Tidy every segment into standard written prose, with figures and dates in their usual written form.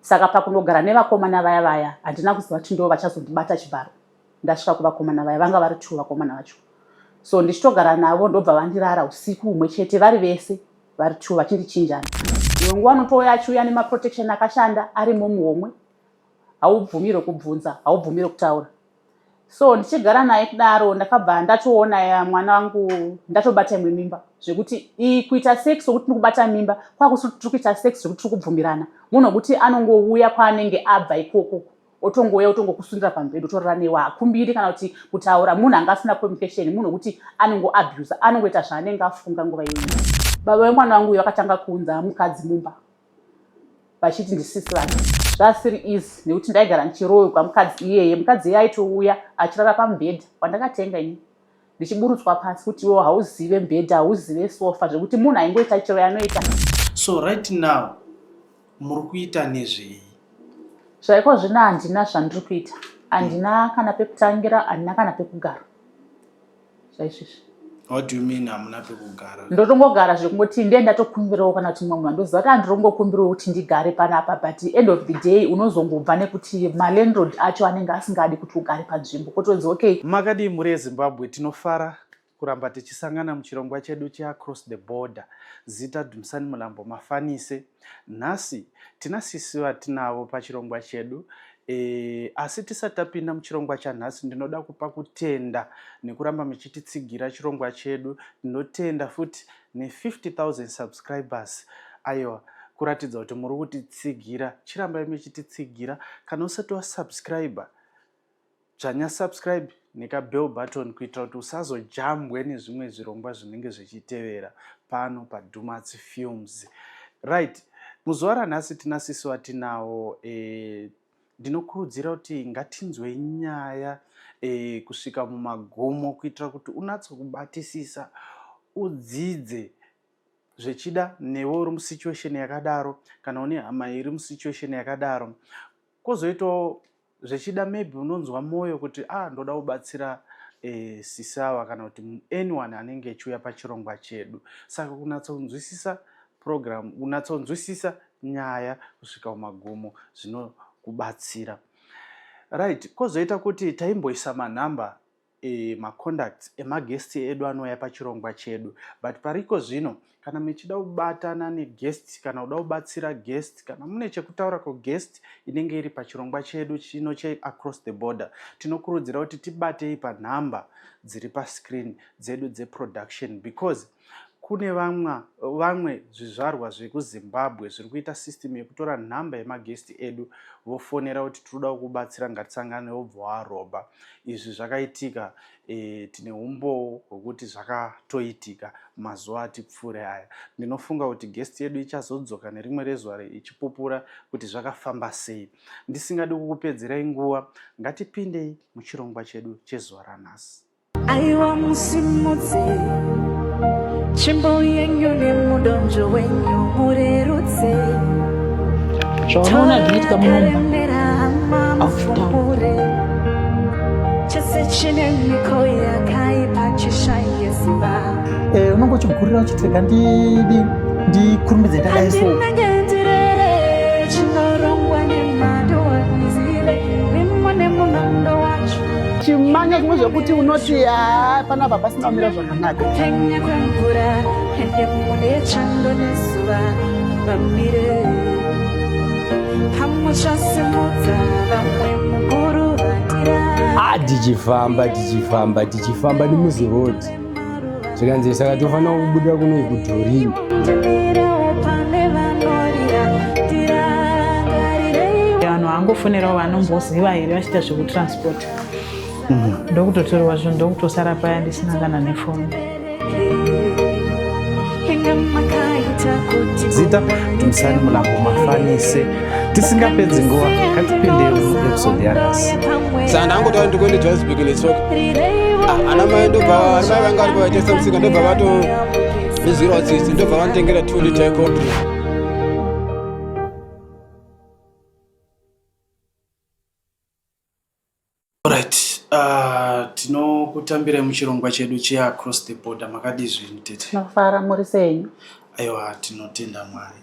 Saka pakunogara nevakomana vaya vaya handina kuziva kuti ndo vachazondibata chibharo. Ndasvika kuvakomana vaya vanga vari 2 vakomana vacho. So ndichitogara navo ndobva vandirara usiku humwe chete vari vese vari 2 vachindichinjana. Imwe nguva anotouya achiuya nemaprotection akashanda arimo muhomwe. Haubvumiri kubvunza, haubvumiri kutaura. So ndichigara naye kudaro ndakabva ndatoona mwana wangu ndatobata imwe mimba zvekuti kuita sex sokuti ndikubata mimba kwakuti kuita sex zvekuti tikubvumirana munhu kuti anongouya kwaanenge abva ikoko otongouya otongokusundira pamberi otorara newe akumbiri kana kuti kutaura munhu angasina communication munhu kuti anongoabuse anongoita zvaanenge afunga nguva iyoyo. Baba vemwana wangu uyu vakatanga kuunza mukadzi mumba vachiti ndisisi vake zvasiri easy nekuti ndaigara ndichirohwa mukadzi iyeye. Mukadzi iye aitouya achirara pamubhedha wandakatenga ini ndichiburutswa pasi kuti iwo hauzive mubhedha hauzive sofa zvekuti munhu aingoita chero yanoita. So right now muri kuita nezvei? Zvaiko zvino handina zvandiri kuita, handina kana pekutangira, handina kana pekugara zvaizvizvi. What do you mean hamuna pekugara? Ndotongogara zvekungoti ndiye ndatokumbirawo kana kuti mumwe munhu andoziva kuti handirongokumbirawo kuti ndigare panapa but end of the day unozongobva nekuti malandlord acho anenge asingadi kuti ugare panzvimbo kotonzi okay. Makadii muri eZimbabwe? Tinofara kuramba tichisangana muchirongwa chedu cheAcross the Border. Zita Dumisani Mulambo Mafanise. Nhasi tina sisi vatinavo pachirongwa chedu. Asi tisati tapinda muchirongwa chanhasi ndinoda kupa kutenda nekuramba muchititsigira chirongwa chedu. Ndinotenda futi ne50,000 subscribers. Aiwa, kuratidza kuti muri kutitsigira. Chiramba muchititsigira. Kana usati wasubscriber, dzvanya subscribe neka bell button kuitira kuti usazojambwe nezvimwe zvirongwa zvinenge zvichitevera pano paDumatsi Films. Right, muzuva ranhasi tina sisi watinawo ndinokurudzira kuti ngatinzwe nyaya kusvika mumagomo kuitira kuti unatsokubatisisa udzidze zvechida newe uri musituation yakadaro kana une hama iri musituation yakadaro kozoitawo zvechida maybe unonzwa moyo kuti ndoda kubatsira sisawa kana kuti anyone anenge achiuya pachirongwa chedu. Saka kunatsonzwisisa program, unatsonzwisisa nyaya kusvika kumagomo zvinokubatsira. Right, kozoita kuti taimboisa manhamba macontacts emagesti edu anouya pachirongwa chedu, but pariko zvino kana muchida kubatana neguest kana kuda kubatsira guest kana mune chekutaura kuguest inenge iri pachirongwa chedu chino cheAcross the Border, tinokurudzira kuti tibatei panhamba dziri pascreen dzedu dzeproduction because kune vamwe zvizvarwa zvekuZimbabwe zviri kuita system yekutora nhamba yemagesti edu vofonera kuti tinoda kubatsira ngatisangane wobva waroba. Izvi zvakaitika tine umbo hwekuti zvakatoitika mazuva atipfuure aya. Ndinofunga kuti guest yedu ichazodzoka nerimwe rezuva ichipupura kuti zvakafamba sei. Ndisingadi kukupedzerai nguva, ngatipindei muchirongwa chedu chezuva ranhasi. Aiwa musimudze chimbo yenyu nemudonjo wenyu murerutse zvaona zvinoitika munomba chese chine miko yakaipa chishaye ziva unongochigurira uchitega ndikurumbidze ndadai so ndinanyendirere chinorongwa nemadowanizile nimone munondo wacho chimanya zvimwe zvekuti unoti panapa pasina kumira zvakanaka penya kwemvura ende mune chando nezuva vamire pamwe chasimudza vamwe mukuru vatira tichifamba nemuzi road zvikanzi saka tofanira kubuda kuno kudhorini vanhu vangofonerawo vanomboziva here vachiita zvekutransport ndokutotorwa zvinhu ndokutosara paya ndisina kana nefoni. Zita Dumisani Mulambo Mafanise. Tisingapedzi nguva ngatipindei muepisode yanhasi. Saka ndangotaura kuti ndikuende Johannesburg netsoka. Ana mai ndobva ari mai vanga vari kuvaitesa musika ndobva vatozvirwa tsitsi ndobva vanotengera 2 liter yekopi. Alright. Tinokutambira muchirongwa chedu cheAcross the Border. Makadii zvinhu tete? Tinofara muri senyu? Aiwa, tinotenda Mwari.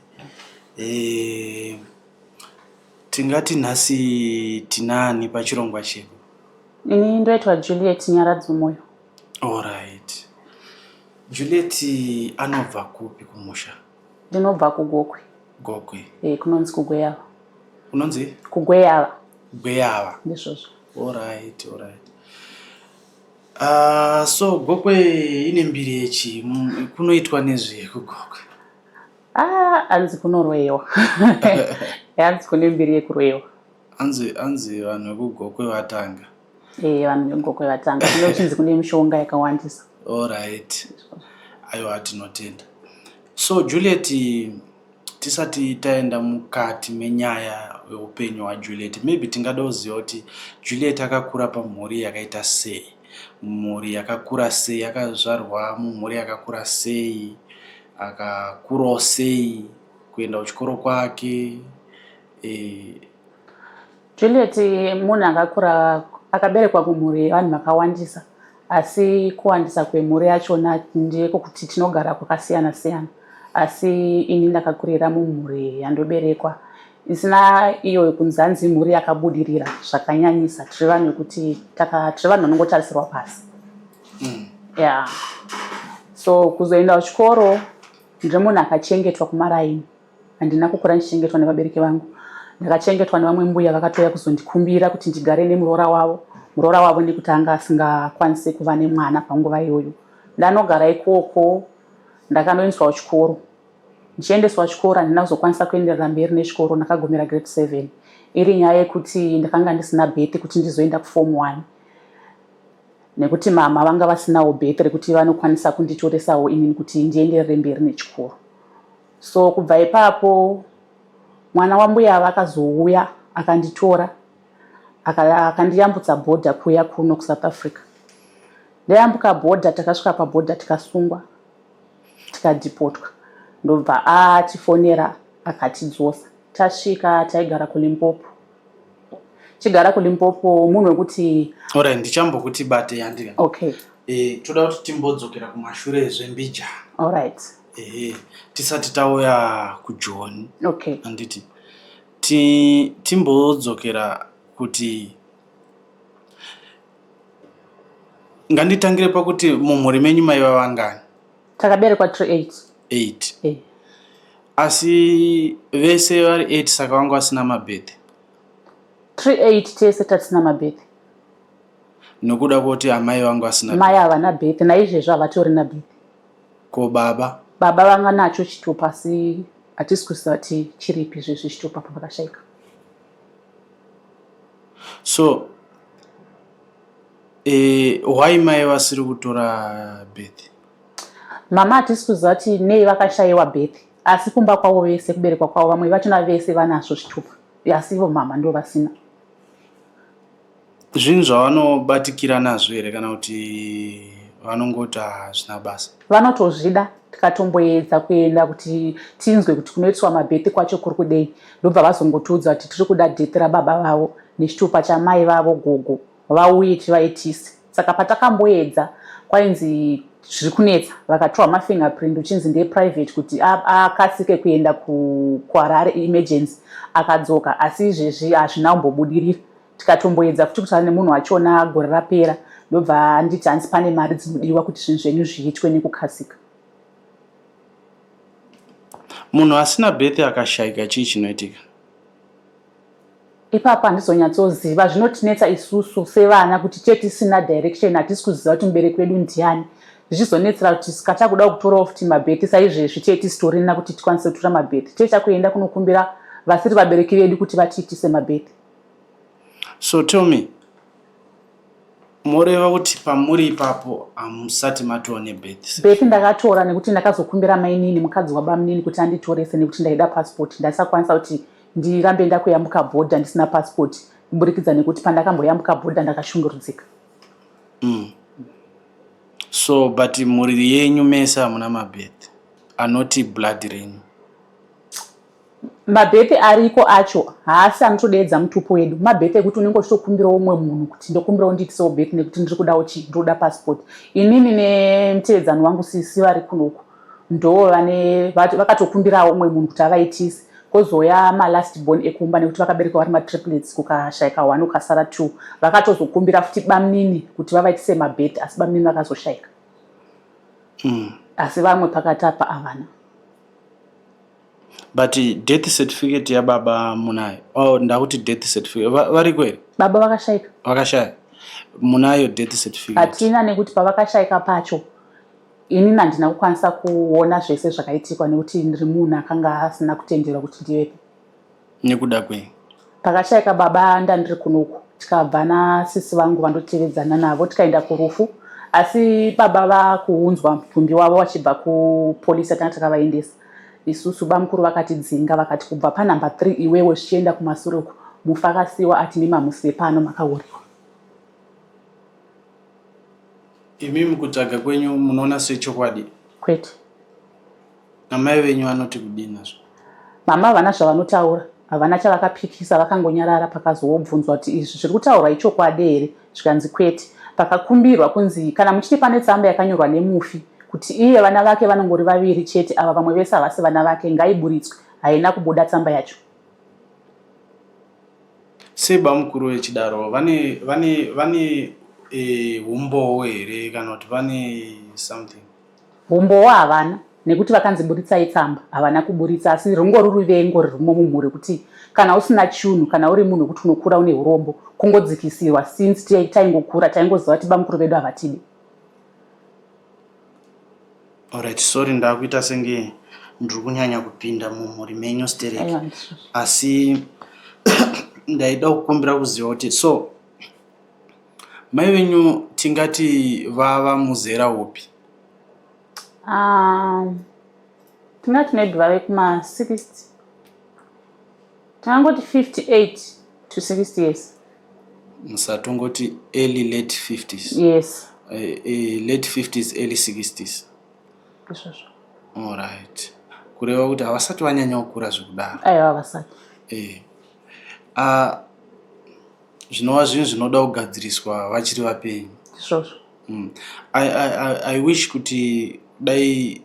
tingati nhasi tinani pachirongwa chedu? Ini ndoitwa Juliet Nyaradzimoyo. Alright. Juliet anobva kupi kumusha? Ndinobva kuGokwe. Gokwe. Kunonzi Kugweyava. Unonzi? Kugweyava. Gweyava. Ndizvozvo. Alright. So Gokwe ine mbiri yechi, kunoitwa nezve kuGokwe? Anzi kunorwewa. Anzi kune mbiri yekurwewa. Anzi vanhu vekuGokwe vatanga. Vanhu veGokwe vatanga. Kunochinzi kune mishonga yakawandisa. Alright. Aiwa, tinotenda. So Juliet, tisati taenda mukati menyaya yeupenyu hwaJuliet, maybe tingada kuziva kuti Juliet akakura pamhuri yakaita sei, mhuri yakakura sei, akazvarwa mumhuri yakakura sei, akakurawo sei, kuenda kuchikoro kwake. Juliet munhu akakura, akaberekwa kumhuri yevanhu vakawandisa, asi kuwandisa kwemhuri yachona ndeyekuti tinogara kwakasiyana siyana. Asi ini ndakakurira mumhuri yandoberekwa isina iyo kunzanzi mhuri yakabudirira zvakanyanyisa. Tiri vanhu vekuti tiri vanhu vanongotarisirwa pasi. So kuzoenda kuchikoro ndiri munhu akachengetwa kumaraini. Handina kukura ndichengetwa nevabereki vangu. Ndakachengetwa nevamwe mbuya vakatouya kuzondikumbira kuti ndigare nemuroora wavo. Muroora wavo ndekuti anga asingakwanisi kuva nemwana panguva iyoyo. Ndanogara ikoko, ndakanoendeswa kuchikoro. Ndichiendeswa kuchikoro handina kuzokwanisa kuenderera mberi nechikoro, ndakagumira grade 7. Iri nyaya yekuti ndakanga ndisina bheti kuti ndizoenda kuform 1. Nekuti mama vanga vasinawo bheti rekuti vanokwanisa kunditoresawo inini kuti ndienderere mberi nechikoro. So kubva ipapo mwana wambuya vakazouya akanditora akandiyambutsa bhodha kuya kuno kuSouth Africa. Ndayambuka bhodha, takasvika pabhodha tikasungwa, tikadhipotwa. Ndobva tifonera akatidzosa. Tasvika taigara kuLimpopo. Chigara kuLimpopo munhu wekuti Alright, ndichambokuti bate yandika. Okay. Toda kuti timbodzokera kumashure zvembija. Alright. Tisati tauya kuJohn. Okay. Anditi timbodzokera kuti nganditangire pakuti mumhuri menyu maiva vangani? Takaberekwa 8. Asi vese vari 8 saka vanga vasina mabhethi? 8 tese tatisina mabhethi. Nokuda kuti amai vanga vasina? Mai havana bhethi, naizvezvo havatori nabhethi. Ko baba? Baba vanga nacho chitupa, asi hatisi kuziva kuti chiripi zvezvi chitupa pavakashaika. So why mai vasiri kutora bhethi? Mama hatisi kuziva kuti nei vakashayiwa bhethi, asi kumba kwavo vese, kuberekwa kwavo vamwe vachona vese vanazvo chitupa, asi ivo mama ndo vasina. Zvinhu zvavanobatikira nazvo here kana kuti vanongoti hazvina basa? Vanotozvida. Tikatomboedza kuenda kuti tinzwe kuti kunoitwa mabhethi kwacho kuri kudei, ndobva vazongotiudza kuti tiri kuda dhethi rababa vavo nechitupa chamai vavo gogo vauye tivaitise. Saka patakamboedza kwainzi zviri kunetsa, vakatorwa mafingerprint uchinzi ndeye private kuti akasike kuenda kuHarare emergency, akadzoka. Asi izvezvi hazvina kumbobudirira. Tikatomboedza futi kutaura nemunhu wachona gore rapera, ndobva nditi hanzi pane mari dzinodiwa kuti zvinhu zvenyu zviitwe nekukasika. Munhu asina bhethi akashayika chii chinoitika? Ipapa handizonyatsoziva. Zvinotinetsa isusu sevana kuti tisina direction, hatisi kuziva kuti mubereki wedu ndiani. Zvichizonetsera kuti takuda kutorawo futi mabhethi saizvezvi tisitorina kuti tikwanise kutora mabhethi. Tichakuenda kunokumbira vasiri vabereki vedu kuti vatiitise mabhethi. So tell me, moreva kuti pamuri ipapo hamusati matowa nebhethi? Bhethi ndakatora nekuti ndakazokumbira mainini mukadzi wabamunini kuti anditorese nekuti ndaida passport. Ndasakwanisa kuti ndirambe ndakuyambuka bhodha ndisina passport, kuburikidza nekuti pandakamboyambuka bhodha ndakashungurudzika. So but mhuri yenyu mese hamuna mabhethi, anoti blood renyu? Mabhethi ariko acho haasi anotodeedza mutupo wedu. Mabhethi ekuti unenge uchitokumbirawo umwe munhu kuti ndokumbirawo ndiitisewo bhethi nekuti ndiri kudawo chi, ndoda passport. Inini nemutevedzani wangu sisi vari kunoku ndo vakatokumbirawo umwe munhu kuti avaitise kozouya malast born ekumba nekuti vakabereka vari matriplets kukashayika 1 ukasara 2 vakatozokumbira futi bamunini kuti vavaitise mabheti asi bamunini vakazoshayika asi vamwe pakati apa havana. But death certificate yababa munayo ndakuti death certificate vari kweri baba vakashayika munayo death certificate? hatina nekuti pavakashayika pacho inini handina kukwanisa kuona zvese zvakaitikwa nekuti ndiri munhu akanga asina kutenderwa kuti ndivepo. Nekuda kwei? Pakashayika baba ndandiri kunoku tikabva nasisi vangu vandotevedzana navo tikaenda kurufu asi baba vakuunzwa mupfumbi wavo vachibva kupolisi atanga takavaendesa. Isusu bamukuru vakatidzinga vakati kubva panumber 3 iwewe zvichienda kumashure uku mufa akasiyiwa ati mima musiye pano makauriwa. Imi mukutsvaga kwenyu munoona sechokwadi? Kwete. Namai venyu vanoti kudini nazvo? Mama havana zvavanotaura, havana chavakapikisa, vakangonyarara pakazobvunzwa kuti izvi zviri kutaurwa ichokwadi here, zvikanzi kwete. Pakakumbirwa kunzi kana muchiti pane tsamba yakanyorwa nemufi kuti iye vana vake vanongori vaviri chete, ava vamwe vese havasi vana vake, ngaiburitswe, haina kubuda tsamba yacho. Sebamukuru vechidaro vane umbowo here kana kuti vane something? Umbowo havana nekuti vakanzi buritsai tsamba, havana kuburitsa asi rungori ruvengo rurimo mumhuri kuti kana usina chiunhu kana uri munhu kuti unokura une urombo kungodzikisirwa since taingokura taingoziva kuti bamukuru vedu havatidi. Alright, sorry ndakuita senge ndiri kunyanya kupinda mumhuri menyu stereki asi ndaida kukumbira kuziva kuti so mai venyu tingati vava muzera upi? Tingati maybe vave kuma-60, tingangoti 58 to 60 years. Musatongoti early late 50s? Yes. Late 50s early 60s? Izvozvo. Alright, kureva kuti havasati vanyanya kukura zvekudaro? Aiwa havasati. Zvinova zvinhu zvinoda kugadziriswa vachiri vapenyu. Izvozvo. I wish kuti dai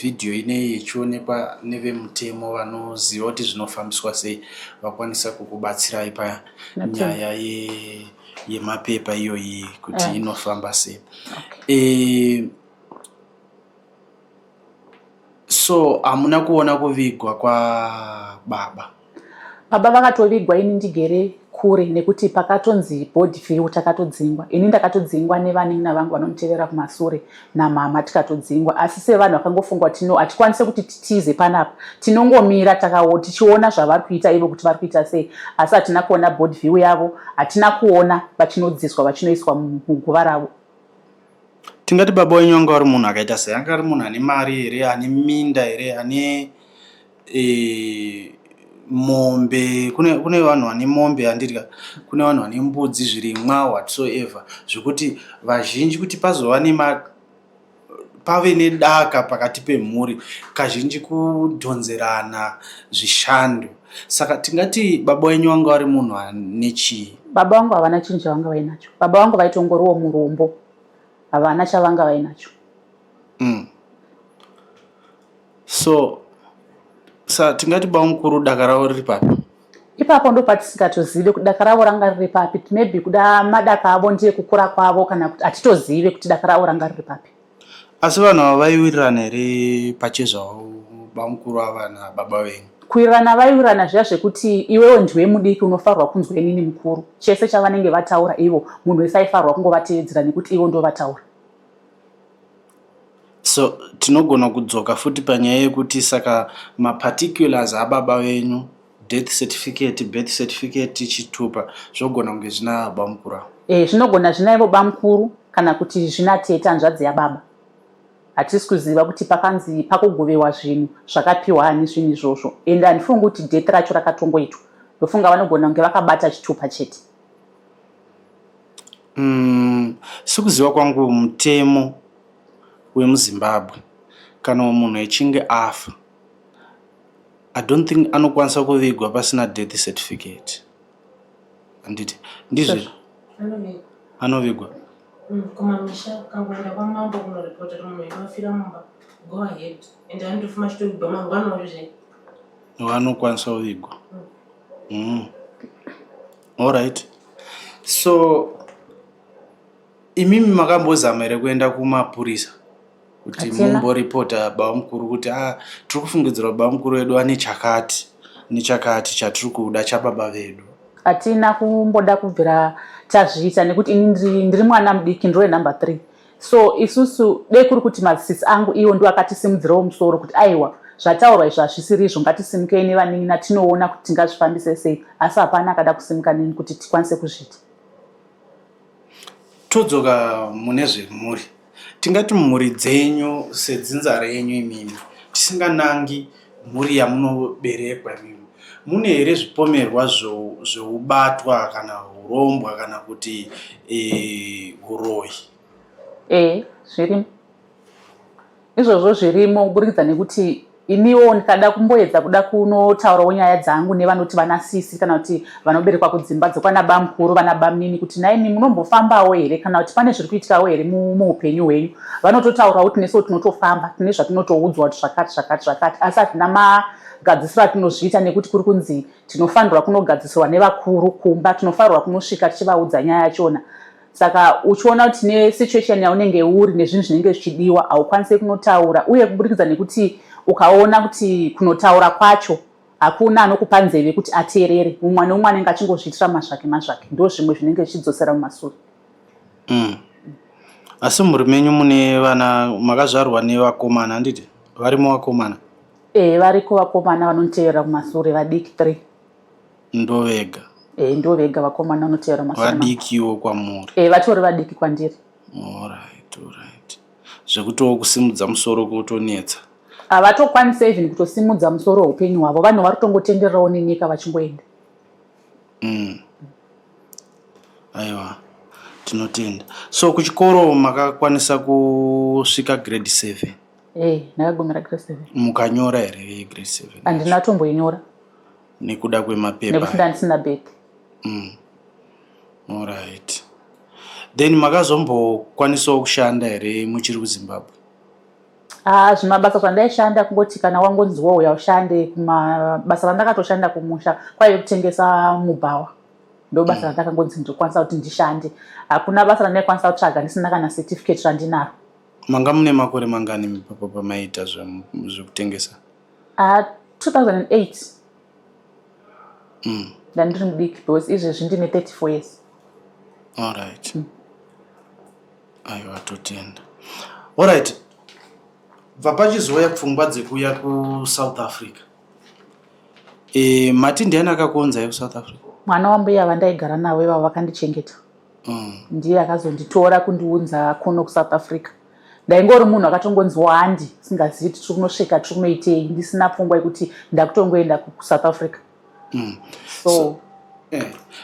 video inei ichionekwa nevemutemo vanoziva kuti zvinofambiswa sei vakwanisa kukubatsirai panyaya yemapepa iyoyi kuti inofamba sei. So hamuna kuona kuvigwa kwababa? Baba vakatovigwa, ini ndigere kure nekuti pakatonzi board view takatodzingwa. Ini ndakatodzingwa nevanen'ina vangu vanomutevera kumasure namama tikatodzingwa, asi sevanhu vakangofunga kuti hatikwanise kuti titize panapa, tinongomira tichiona zvavari kuita ivo kuti vari kuita sei, asi hatina kuona board view yavo, hatina kuona vachinodziswa vachinoiswa muguva ravo. Tingati baba wenyu anga uri munhu akaita sei? Anga ari munhu ane mari here, ane minda here, ane mombe? Kune vanhu vane mombe handirya, kune vanhu vane mbudzi, zvirimwa whatsoever, zvekuti vazhinji kuti pave nedaka pakati pemhuri kazhinji kudhonzerana zvishando. Saka tingati baba wenyu anga ari munhu ane chii? Baba vangu havana chinhu chavanga vainacho. Baba vangu vaitongoriwo murombo, havana chavanga vainacho. So tingati bamukuru daka ravo riri papi? Ipapo ndo patisingatozive kuti daka ravo ranga riri papi. Maybe kuda madaka avo ndiye kukura kwavo kana kuti hatitozive kuti daka ravo ranga riri papi. Asi vanhu ava vaiwirirana here pachezvavo bamukuru ava nababa venyu? Kuwirirana vaiwirirana zviya zvekuti iwewe ndiwe mudiki unofarwa kunzwa inini mukuru. Chese chavanenge vataura ivo munhu wese aifarwa kungovatevedzera nekuti ivo ndo vataura. So tinogona kudzoka futi panyaya yekuti saka maparticulars ababa venyu, death certificate, birth certificate, chitupa zvogona kunge zvina bamukuru avo? Zvinogona zvinaivo bamukuru kana kuti zvina tete hanzvadzi yababa. Hatisi kuziva kuti pakanzi pakugovewa zvinhu zvakapiwa ani zvinhu izvozvo, ende handifungi kuti death racho rakatongoitwa. Ndofunga vanogona kunge vakabata chitupa chete. Sikuziva kwangu mutemo wemuZimbabwe kana munhu echinge afa, I don't think anokwanisa kuvigwa pasina death certificate. Anditi ndizvo anovigwa? Kumamisha kangoenda kwamambo kunoripota kuti munhu inofira mumba, go ahead, ende andofuma chitovigwa mangwana wazvizve. Vanokwanisa kuvigwa. Alright. So imimi makambozama here kuenda kumapurisa kuti mumboripota baba mukuru kuti tiri kufungidzira baba mukuru wedu ane chakati nechakati chatiri kuda chababa vedu? Hatina kumboda kubvira tazviita nekuti ini ndiri mwana mudiki, ndiwe number 3. So isusu dei kuri kuti madzisisi angu iwo ndiwo akatisimudzirawo musoro kuti aiwa zvataurwa izvo hazvisiri izvo, ngatisimukei nevanina tinoona kuti tingazvifambise sei, asi hapana akada kusimuka neni kuti tikwanise kuzviita. Todzoka mune zvemhuri, tingati mhuri dzenyu sedzinza renyu imimi tisinganangi mhuri yamunoberekwa imimi, mune here zvipomerwa zvoubatwa kana urombwa kana kuti uroyi? Zvirimo izvozvo, zvirimo kuburikidza nekuti iniwo ndikada kumboedza kuda kunotaurawo nyaya dzangu nevanoti vanasisi kana kuti vanoberekwa kudzimba dzokwana bamukuru vana bamunini kuti naimi munombofambawo here kana kuti pane zviri kuitikawo here muupenyu hwenyu. Vanototaurawo kuti nesuwo tinotofamba, tine zvatinotoudzwa kuti zvakati, asi hatina magadzisiro atinozviita nekuti kuri kunzi tinofanirwa kunogadzisirwa nevakuru kumba, tinofanirwa kunosvika tichivaudza nyaya yachona. Saka uchiona kuti nesituation yaunenge uri nezvinhu zvinenge zvichidiwa haukwanisi kunotaura, uye kuburikidza nekuti ukaona kuti kunotaura kwacho hakuna anokupa nzeve kuti ateerere, mumwe neumwe anenge achingozviitira mazvake, ndo zvimwe zvinenge zvichidzosera mumashure. Asi muri menyu mune vana makazvarwa nevakomana handiti? Varimo vakomana? Variko vakomana vanoteerera kumashure, vadiki 3. Ndo vega? Ndo vega vakomana vanoteerera kumashure. Vadikiwo kwamuri? Vatori vadiki kwandiri. Alright. Zvekutowo kusimudza musoro kutonetsa? Havatokwanisa even kutosimudza musoro weupenyu hwavo, vanhu vari kutongotendererawo nenyika vachingoenda. Aiwa, tinotenda. So kuchikoro makakwanisa kusvika grade 7? Ndakagumira grade 7. Mukanyora here grade 7? Handina tomboinyora nekuda kwemapepa nekuti ndandisina bheki. Alright. Then makazombokwanisa kushanda here muchiri kuZimbabwe? Zvimabasa zvandaishanda kungoti kana wangonziwa uya ushande kumabasa randakatoshanda kumusha kwaive kutengesa mubhawa, ndo basa randakangonzi ndikwanisa kuti ndishande. Hakuna basa randaikwanisa kutsvaga ndisina kana certificate randinaro. Manga mune makore mangani pamaita zvekutengesa? 2008 ndandiri mudiki, because izvezvi ndine 34 years. Alright. Aiwa, totenda. Alright. Bva pachizoya pfungwa dzekuya kuSouth Africa, mati ndiani akakuonzai kuSouth Africa? Mwana wambuya vandaigara navo ivavo vakandichengeta. Ndiye akazonditora kundiunza kuno kuSouth Africa. Ndaingori munhu akatongonziwa handi, singazivi kuti tiri kunosvika tiri kunoitei, ndisina pfungwa yekuti ndakutongoenda kuSouth Africa.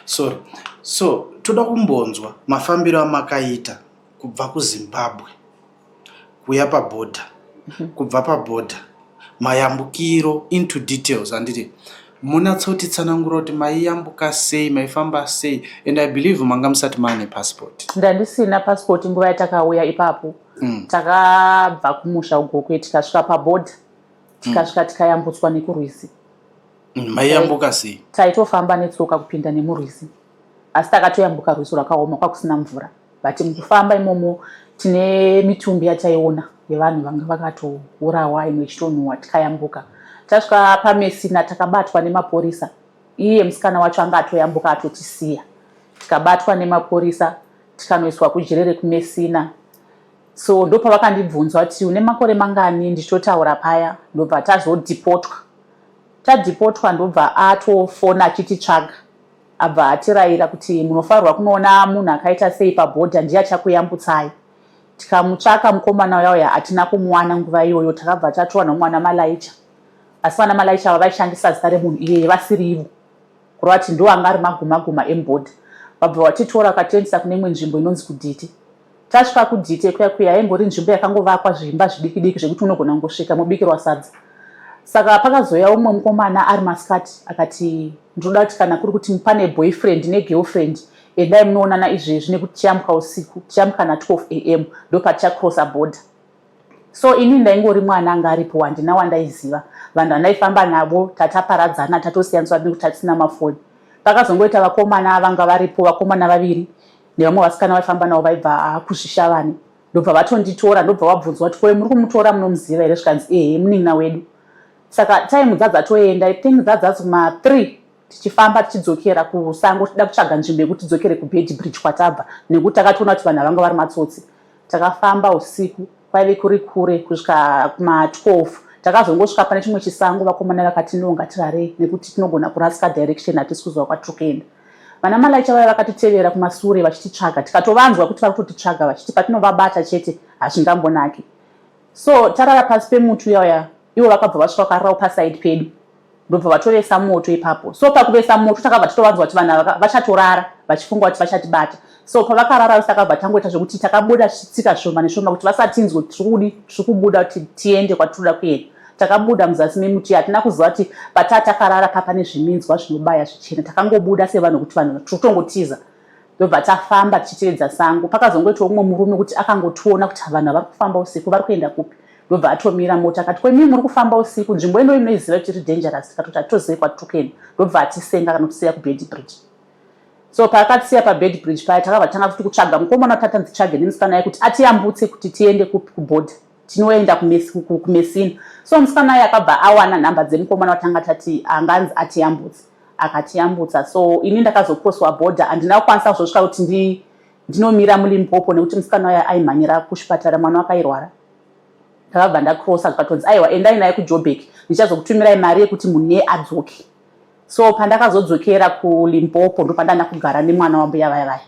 So toda kumbonzwa mafambiro amakaita kubva kuZimbabwe kuya pabhodha, kubva pabhodha mayambukiro into details handiti munatsoti tsanangura kuti maiyambuka sei, maifamba sei, and I believe manga musati maane passport? Ndandisina passport nguva yatakauya ipapo. Takabva kumusha ugokwe tikasvika pabhodha, tikasvika tikayambutswa nekurwizi. Maiyambuka sei? Taitofamba netsoka kupinda nemurwizi, asi takatoyambuka rwizi rwakaoma kwakusina mvura, but mukufamba imomo tine mitumbi yataiona yevanhu vanga vakatourawa, imwe ichitonhuhwa. Tikayambuka tasvika paMessina, takabatwa nemapurisa. Iye musikana wacho anga atoyambuka atotisiya, tikabatwa nemapurisa tikanoiswa kujere rekuMessina. So ndo pavakandibvunzwa kuti une makore mangani, ndichitotaura paya. Ndobva tazodhipotwa. Tadhipotwa ndobva atofona achititsvaga, abva atirayira kuti munofanirwa kunoona munhu akaita sei pabhodha, ndiye achakuyambutsai. Tikamutsvaka mukomana uya hatina kumuwana nguva iyoyo. Takabva tatowana mwana Malaicha, asi vana Malaicha vaishandisa zita remunhu iyeye vasiri ivo, kureva kuti ndo anga ari maguma emubhodha. Vabva vatitora vakatiendesa kune imwe nzvimbo inonzi kuDhite. Tasvika kuDhite kuya yaingori nzvimbo yakangovakwa zvimba zvidiki zvekuti unogona kungosvika mobikirwa sadza. Saka pakazoya umwe mukomana ari masikati akati ndoda kuti kana kuri kuti pane boyfriend negirlfriend, endai munoonana izvezvi nekuti tiambuka usiku, tiambuka na 12 am ndo patichacrossa border. So ini ndaingori mwana anga aripo, handina wandaiziva. vanhu vandaifamba navo tataparadzana tatosiyaniswa nekuti hatisina mafoni. Pakazongoita vakomana vanga varipo, vakomana vaviri nevamwe vasikana vaifamba navo vaibva kuzvishavani. Ndobva vatonditora, ndobva vabvunzwa kuti ko muri kumutora munomuziva here? Zvikanzi ehe munin'ina wedu. Saka time dzadzatoenda, I think dzadzasi kuma 3 tichifamba tichidzokera kusango tida kutsvaga nzvimbo yekuti tidzokere kuBedbridge kwatabva, nekuti takatoona kuti vanhu vanga vari matsotsi. Takafamba usiku, kwaive kuri kure kusvika kuma 12. Takazongosvika pane chimwe chisango, vakomana vakati no ngatirare nekuti tinogona kurasika direction hatisi kuziva kwatiri kuenda. Vana malaicha vaya vakatitevera kumasure vachititsvaga, tikatovanzwa kuti vari kutitsvaga vachiti patinovabata chete hazvingambonaki. So tarara pasi pemuti uyaya, ivo vakabva vasvika vakararawo paside pedu, ndobva vatovesa moto ipapo. So pakuvesa moto takabva titovanzwa kuti vanhu vachatorara vachifunga kuti vachatibata. So pavakarara takabva tangoita zvokuti takabuda tichitsika zvishoma neshoma kuti vasatinzwe tiri kubuda kuti tiende kwatinoda kuenda. Takabuda muzasi memuti, hatina kuziva kuti patatakarara papa nezviminzwa zvinobaya zvichena. Takangobuda sevanhu kuti vanhu tiri kutongotiza. Ndobva tafamba tichitevedza sango. Pakazongoitawo umwe murume kuti akangotiona kuti vanhu vari kufamba usiku vari kuenda kupi. Ndobva atomira mota akati kwemi muri kufamba usiku, nzvimbo ino inoiziva kuti iri dangerous. Tikatoti hatitozivi kwatiri kuenda. Ndobva atisenga kana kusiya kuBedbridge. So paakatisiya paBedbridge paya takabva tanga kuti kutsvaga mukomana kuti atanzitsvage nemusikana yaye kuti atiyambutse kuti tiende kubhodha. Tinoenda kumesina. So musikana yaye akabva awana nhamba dzemukomana watanga tati anganzi atiyambutse. Akatiyambutsa. So ini ndakazoposwa bhodha, handina kukwanisa kuzosvika kuti ndinomira muLimpopo nekuti musikana waye aimhanyira kuchipatara, mwana wakairwara. Ndakabva ndakrosa ndikatonzi aiwa endai naye kuJoburg, ndichazokutumirai mari yekuti munhu iye adzoke. So pandakazodzokera kuLimpopo ndo pandanda kugara nemwana wambuya vaya vaya.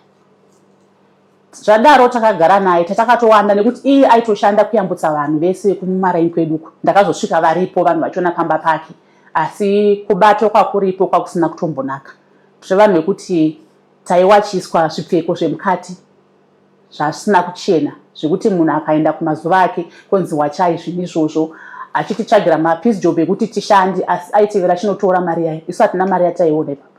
Zvadaro takagara naye tatakatowanda nekuti iye aitoshanda kuyambutsa vanhu vese kumumaraini kweduko. Ndakazosvika varipo vanhu vachiona pamba pake, asi kubato kwakuripo kwakusina kutombonaka. Zvevanhu vekuti taiwachiswa zvipfeko zvemukati zvasina kuchena, zvekuti munhu akaenda kumazuva ake konzi wachai zvinhu izvozvo, achititsvagira mapeace job ekuti tishande, asi aitevera chinotora mari yayo. Isu hatina mari yataiona ipapo.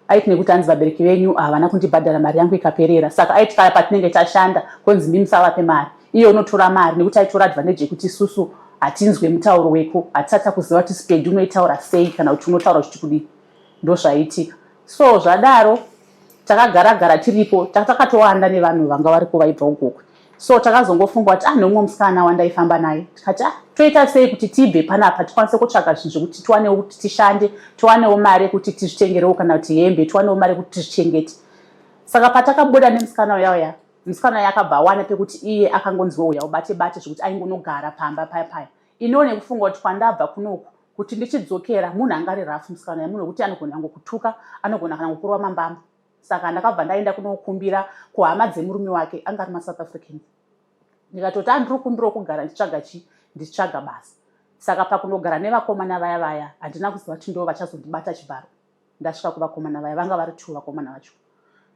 Aiti nekuti hanzi vabereki venyu havana kundibhadhara mari yangu ikaperera, saka aiti kaya patinenge tashanda konzi mimi musavape mari, iye unotora mari nekuti aitora advantage yekuti isusu hatinzwe mutauro weko, hatisati kuziva kuti spedi unoitaura sei kana kuti unotaura kuti kudii. Ndozvaitika. So zvadaro takagara tiripo, takatowanda nevanhu vanga variko vaibva ukoko. So takazongofunga kuti neumwe musikana wandaifamba naye, tikati toita sei kuti tibve panapa tikwanise kutsvaga zvinhu zvokuti tiwanewo kuti tishande, tiwanewo mari yekuti tizvitengerewo kana kuti hembe, tiwanewo mari yekuti tizvichengete. Saka patakabuda nemusikana uyaya, musikana uya akabva awana pekuti iye akangonziwa uya ubate zvokuti aingonogara pamba paya. Ino nekufunga kuti kwandabva kunoku kuti ndichidzokera munhu angari rafu musikana uya, munhu wekuti anogona kutuka, anogona kana kukurwa mambamba. Saka ndakabva ndaenda kunokumbira kuhama dzemurume wake anga ari maSouth African. Ndikatoti ndiri kumbira kugara nditsvaga nditsvaga basa. Saka pakunogara nevakomana vaya vaya handina kuziva kuti ndo vachazondibata chibharo. Ndasvika kuvakomana vaya vanga vari 2 vakomana vacho.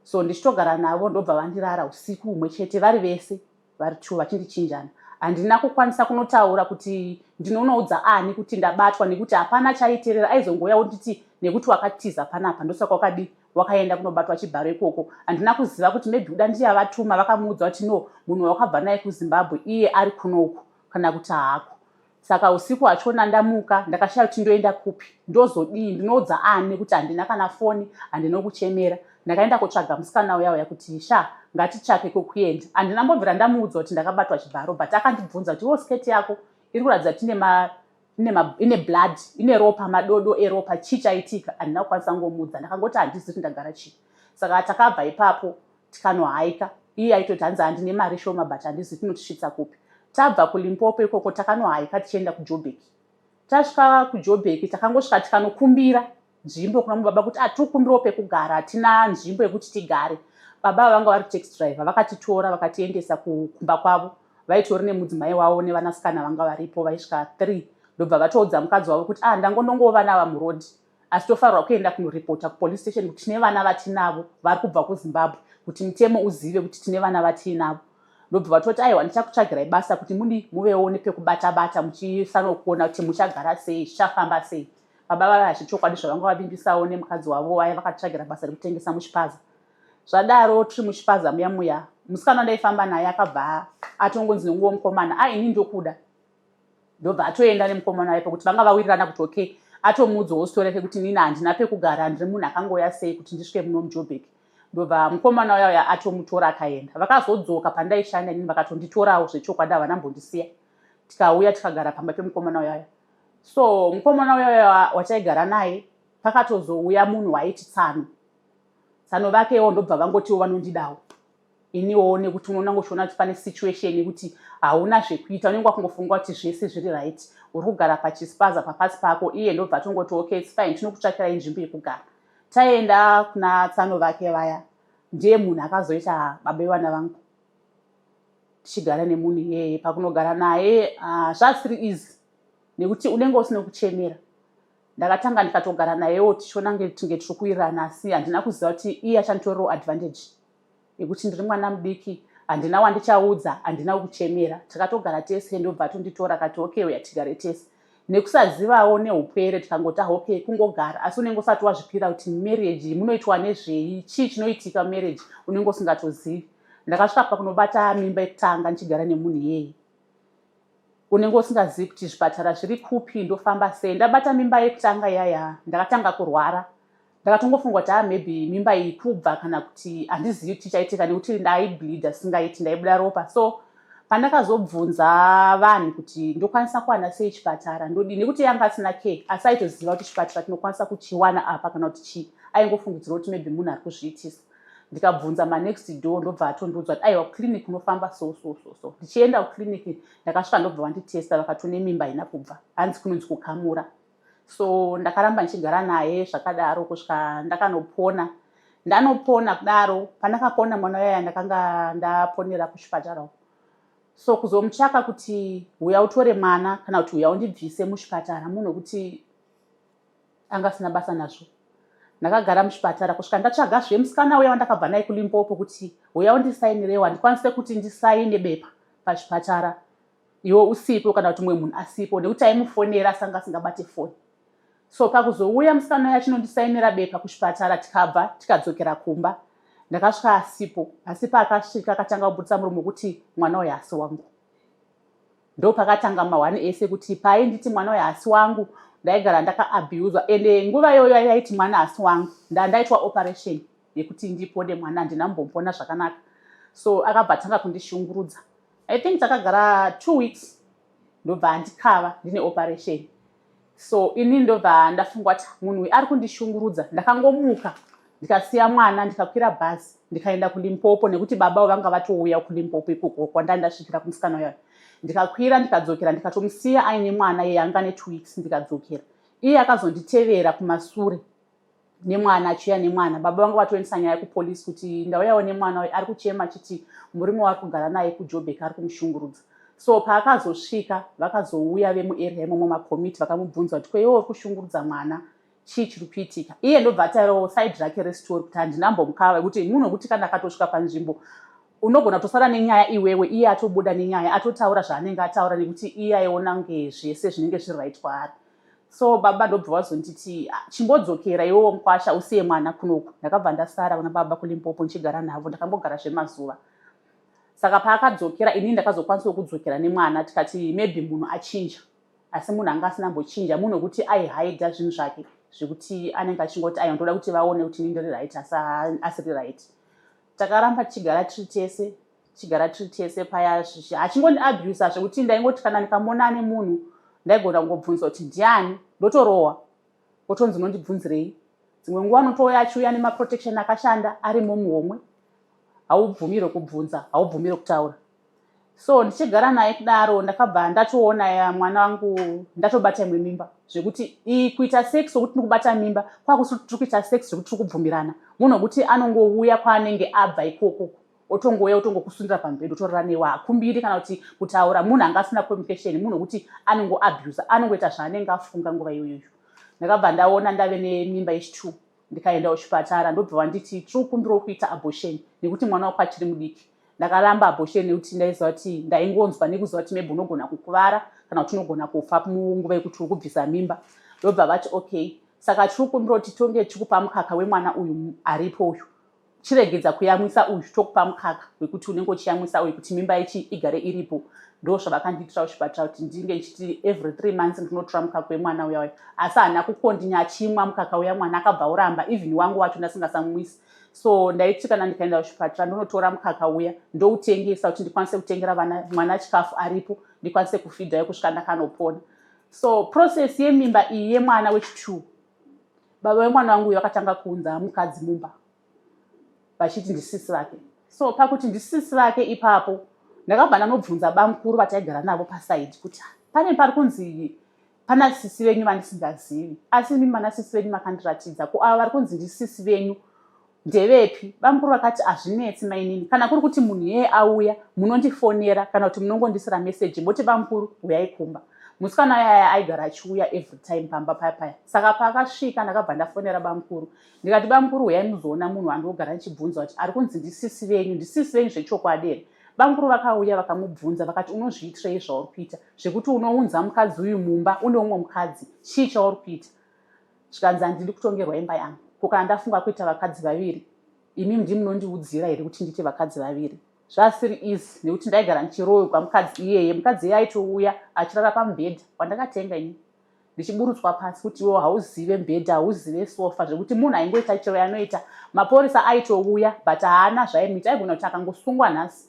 So ndichitogara navo ndobva vandirara usiku umwe chete vari vese vari 2 vachindichinjana. Handina kukwanisa kunotaura kuti ndinonoudza ani kuti ndabatwa nekuti hapana chaiterera. Aizongoyawo nditi nekuti wakatiza panapa ndosaka wakadi wakaenda kunobatwa chibharo ikoko. Handina kuziva kuti maybe uda ndiye avatuma vakamuudza kuti no munhu wakabva naye kuZimbabwe iye ari kunoku kana kuti haako. Saka usiku hachona ndamuka ndakashaya kuti ndoenda kupi, ndozodii, ndinoudza ani kuti handina kana foni, handina kuchemera. Ndakaenda kutsvaga musikana uya kuti ngatitsvake kokuenda. Handina mbobvira ndamuudza kuti ndakabatwa chibharo, but akandibvunza kuti sketi yako iri kuratidza kuti ine blood, ine ropa, madodo eropa, chii chaitika? Handina kukwanisa ngomuudza, ndakangoti handizivi kuti ndagara chii. Saka takabva ipapo tikanohaika. Iye aitoti hanzi handine mari shoma but handizivi tinotisvitsa kupi. Tabva kuLimpopo ikoko takanohaika tichienda kuJoburg. Tasvika kuJoburg takangosvika tikanokumbira nzvimbo kuna mubaba kuti tiri kukumbirawo pekugara, hatina nzvimbo yekuti tigare. Baba vanga vari taxi driver, vakatitora vakatiendesa kumba kwavo. Vaitori nemudzimai wavo nevanasikana vanga varipo vaisvika 3. Ndobva vatoudza mukadzi wavo kuti ndangonongova nava murodhi, asi tofanirwa kuenda kunoripota kupolice station kuti tine vana vatinavo vari kubva kuZimbabwe, kuti mutemo uzive kuti tine vana vatinavo. Ndobva vatoti aiwa ndichakutsvagirai basa kuti muvewo nepekubata muchisanokuona kuti muchagara sei, zvichafamba sei. Baba vaya zvechokwadi zvavanga vavimbisawo nemukadzi wavo waya vakatsvagira basa rekutengesa muchipaza. Zvadaro tiri muchipaza muya musikana ndaifamba naye akabva atongonzi nenguwo mukomana ini ndokuda. ndobva atoenda nemukomana waye pekuti vanga vawirirana kuti okay atomuudzawo stori yake kuti nini handina pekugara ndiri munhu akangoya sei kuti ndisvike muno muJoburg. Ndobva mukomana waya atomutora akaenda. Vakazodzoka pandaishanda nini vakatonditorawo zvechokwadi havana mbondisiya. Tikauya tikagara pamba pemukomana waya. So mukomana waya wataigara naye pakatozouya munhu waiti Tsano vakewo ndobva vangotiwo vanondidawo. Iniwo nekuti unoona ngoshona kuti pane situation yekuti hauna zvekuita unenge wakungofunga kuti zvese zviri right. Uri kugara pachispaza papasi pako iye ndobva tongoti okay it's fine tinokutsvakirai nzvimbo yekugara. Taenda kuna Tsano vake vaya ndiye munhu akazoita baba vevana vangu. Tichigara nemunhu iyeye pakunogara naye zvasiri easy nekuti unenge usina kuchemera. Ndakatanga ndikatogara nayewo tichiona ngetinge tiri kuwirirana asi handina kuziva kuti iye achanditorerawo advantage yekuti ndiri mwana mudiki handina wandichaudza handina kuchemera. Takatogara tese ndobva atonditora akati okay uya tigare tese nekusazivawo neupwere tikangoti okay kungogara asi unenge usati wazvipira kuti marriage munoitwa nezvei chii chinoitika marriage unenge usingatozivi. Ndakasvika pakunobata mimba yekutanga ndichigara nemunhu iyeye unenge usingazivi kuti zvipatara zviri kupi ndofamba sei. Ndabata mimba yekutanga yaya ndakatanga kurwara ndakatongofunga kuti maybe mimba iyi kubva kana kuti handizivi kuti chichaitika nekuti ndaibleeda singaiti ndaibuda ropa. So pandakazobvunza vanhu kuti ndokwanisa kuwana sei chipatara ndodini nekuti yanga asina care asi aitoziva kuti chipatara tinokwanisa kuchiwana apa kana kuti chii aingofungidzira kuti maybe munhu ari kuzviitisa. Ndikabvunza next door ndobva atondiudza kuti aiwa clinic unofamba so. Ndichienda kuclinic ndakasvika ndobva vanditesta vakatone mimba haina kubva hanzi kunonzi kukamura. So ndakaramba ndichigara naye zvakadaro kusvika ndakanopona. Ndanopona kudaro pandakapona mwana waya ndakanga ndaponera kuchipatara. So kuzomutsvaka kuti uya utore mwana kana kuti uya undibvise muchipatara munhu kuti anga asina basa nazvo. Ndakagara muchipatara kusvika ndatsvaga zvemusikana uya wandakabva naye kuLimpopo kuti uya undisainirewo handikwanise kuti ndisaine bepa pachipatara iwe usipo kana kuti mumwe munhu asipo nekuti aimufonera asanga asingabate foni. So pakuzouya musikana uya achinondisainira bepa kuchipatara tikabva tikadzokera kumba ndakasvika asipo asi paakasvika akatanga kubudisa muromo kuti mwana uyu asi wangu. Ndopakatanga mahwani ese kuti pai nditi mwana uyu asi wangu ndaigara ndakaabhuzwa ende nguva iyoyo yaiti mwana asi wangu ndaitwa operation yekuti ndipone mwana ndinambompona zvakanaka. So akabva atanga kundishungurudza. I think takagara 2 weeks ndobva andikava ndine operation. So ini ndobva ndafunga kuti munhu uyu ari kundishungurudza. Ndakangomuka ndikasiya mwana ndikakwira bhazi ndikaenda kuLimpopo nekuti baba vanga vatouya kuLimpopo ikoko kwandandasvikira kumusikana uya. Ndikakwira ndikadzokera ndikatomusiya aine mwana iye anga ne 2 weeks ndikadzokera. Iye akazonditevera kumasure nemwana achiuya nemwana. Baba vanga vatoendesa nyaya kupolisi kuti ndauyawo nemwana uyu ari kuchema achiti murume wari kugara naye kuJoburg ari kumushungurudza. So paakazosvika vakazouya vemuarea imomo makomiti vakamubvunza kuti kweiwo uri kushungurudza mwana chii chiri kuitika. Iye ndobva ataurawo side rake restori kuti handinambomukava kuti munhu wekuti kana akatosvika panzvimbo unogona kutosara nenyaya iwewe iye atobuda nenyaya atotaura zvaanenge ataura nekuti iye aiona kunge zvese zvinenge zviri right kwaari. So baba ndobva vazonditi chimbodzokera iwewo mukwasha usiye mwana kunoku. Ndakabva ndasara kuna baba kuLimpopo ndichigara navo ndakambogara zvemazuva. Saka paakadzokera ini ndakazokwanisa kudzokera nemwana tikati maybe munhu achinja asi munhu anga asina mbochinja munhu wekuti aihaidha zvinhu zvake zvekuti anenge achingoti aiwa ndoda kuti vaone kuti ini ndiri right asiri right. Takaramba tichigara tiri tese paya achingondiabhusa zvekuti ndaingoti kana ndikamona nemunhu ndaigona kungobvunza kuti ndiani ndotorohwa otonzi unondibvunzirei. Dzimwe nguva unotouya achiuya nemaprotection akashanda arimo muhomwe haubvumiri kubvunza haubvumiri kutaura. So ndichigara naye kudaro ndakabva ndatoona mwana wangu ndatobata imwe mimba zvekuti kuita sex sokuti ndikubata mimba kwakuti tiri kuita sex zvekuti tiri kubvumirana. Munhu wekuti anongouya kwaanenge abva ikoko otongouya otongokusundira pamubhedha otorara newa akumbiri kana kuti kutaura munhu anga asina communication munhu wekuti anongoabhusa anongoita zvaanenge afunga nguva iyoyo. Ndakabva ndaona ndave nemimba yechi2 ndikaenda kuchipatara ndobva vanditi tiri kukumbirawo kuita abortion nekuti mwana wako achiri mudiki. Ndakaramba abortion nekuti ndaiziva kuti ndaingonzwa nekuziva kuti maybe unogona kukuvara kana kuti unogona kufa munguva yekuti uri kubvisa mimba. Ndobva vati okay saka tiri kukumbira kuti tonge tichikupa mukaka wemwana uyu aripo uyu chiregedza kuyamwisa uyu tokupa mukaka wekuti unenge uchiyamwisa uyu kuti mimba ichi igare iripo. Ndo zvavakandiitira kuchipatara kuti ndinge ndichiti every 3 months ndinotora mukaka wemwana uya uya. Asi haana kukondinya achimwa mukaka uya, mwana akabva uramba, even wangu wacho ndasingasamwisi. So ndaiti kana ndikaenda kuchipatara ndonotora mukaka uya ndoutengesa kuti ndikwanise kutengera mwana chikafu aripo, ndikwanise kufidha kusvika ndakanopona. So process yemimba iyi yemwana wechi2, baba wemwana wangu uyu akatanga kuunza mukadzi mumba vachiti ndisisi vake. So pakuti ndisisi vake ipapo ndakabva ndanobvunza bamukuru vataigara navo pasaidi kuti pane pari kunzi pana sisi venyu vandisingazivi, asi mimi mana sisi venyu makandiratidza, ko ava vari kunzi ndisisi venyu ndevepi? Bamukuru vakati hazvinetsi mainini, kana kuri kuti munhu yeye auya munondifonera kana kuti munongondisira meseji moti bamukuru uyai kumba. Musikana yaya aigara achiuya every time pamba paya. Saka pakasvika ndakabva ndafonera bamukuru ndikati bamukuru uyai muzoona munhu andogara ndichibvunza kuti ari kunzi ndisisi venyu zvechokwadi here. Bamukuru vakauya vakamubvunza vakati unozviitirei zvauri kuita zvekuti unounza mukadzi uyu mumba une umwe mukadzi, chii chauri kuita? Zvikanzi handidi kutongerwa imba yangu, ko kana ndafunga kuita vakadzi vaviri imi ndimi munondiudzira here kuti ndiite vakadzi vaviri? Zvasiri izi nekuti ndaigara ndichirohwa mukadzi iyeye. Mukadzi iye aitouya achirara pamubhedha wandakatenga ini ndichiburutswa pasi kuti iwo hauzive mubhedha, hauzive sofa, zvekuti munhu aingoita chero yanoita. Maporisa aitouya but haana zvaimuita, aigona kuti akangosungwa nhasi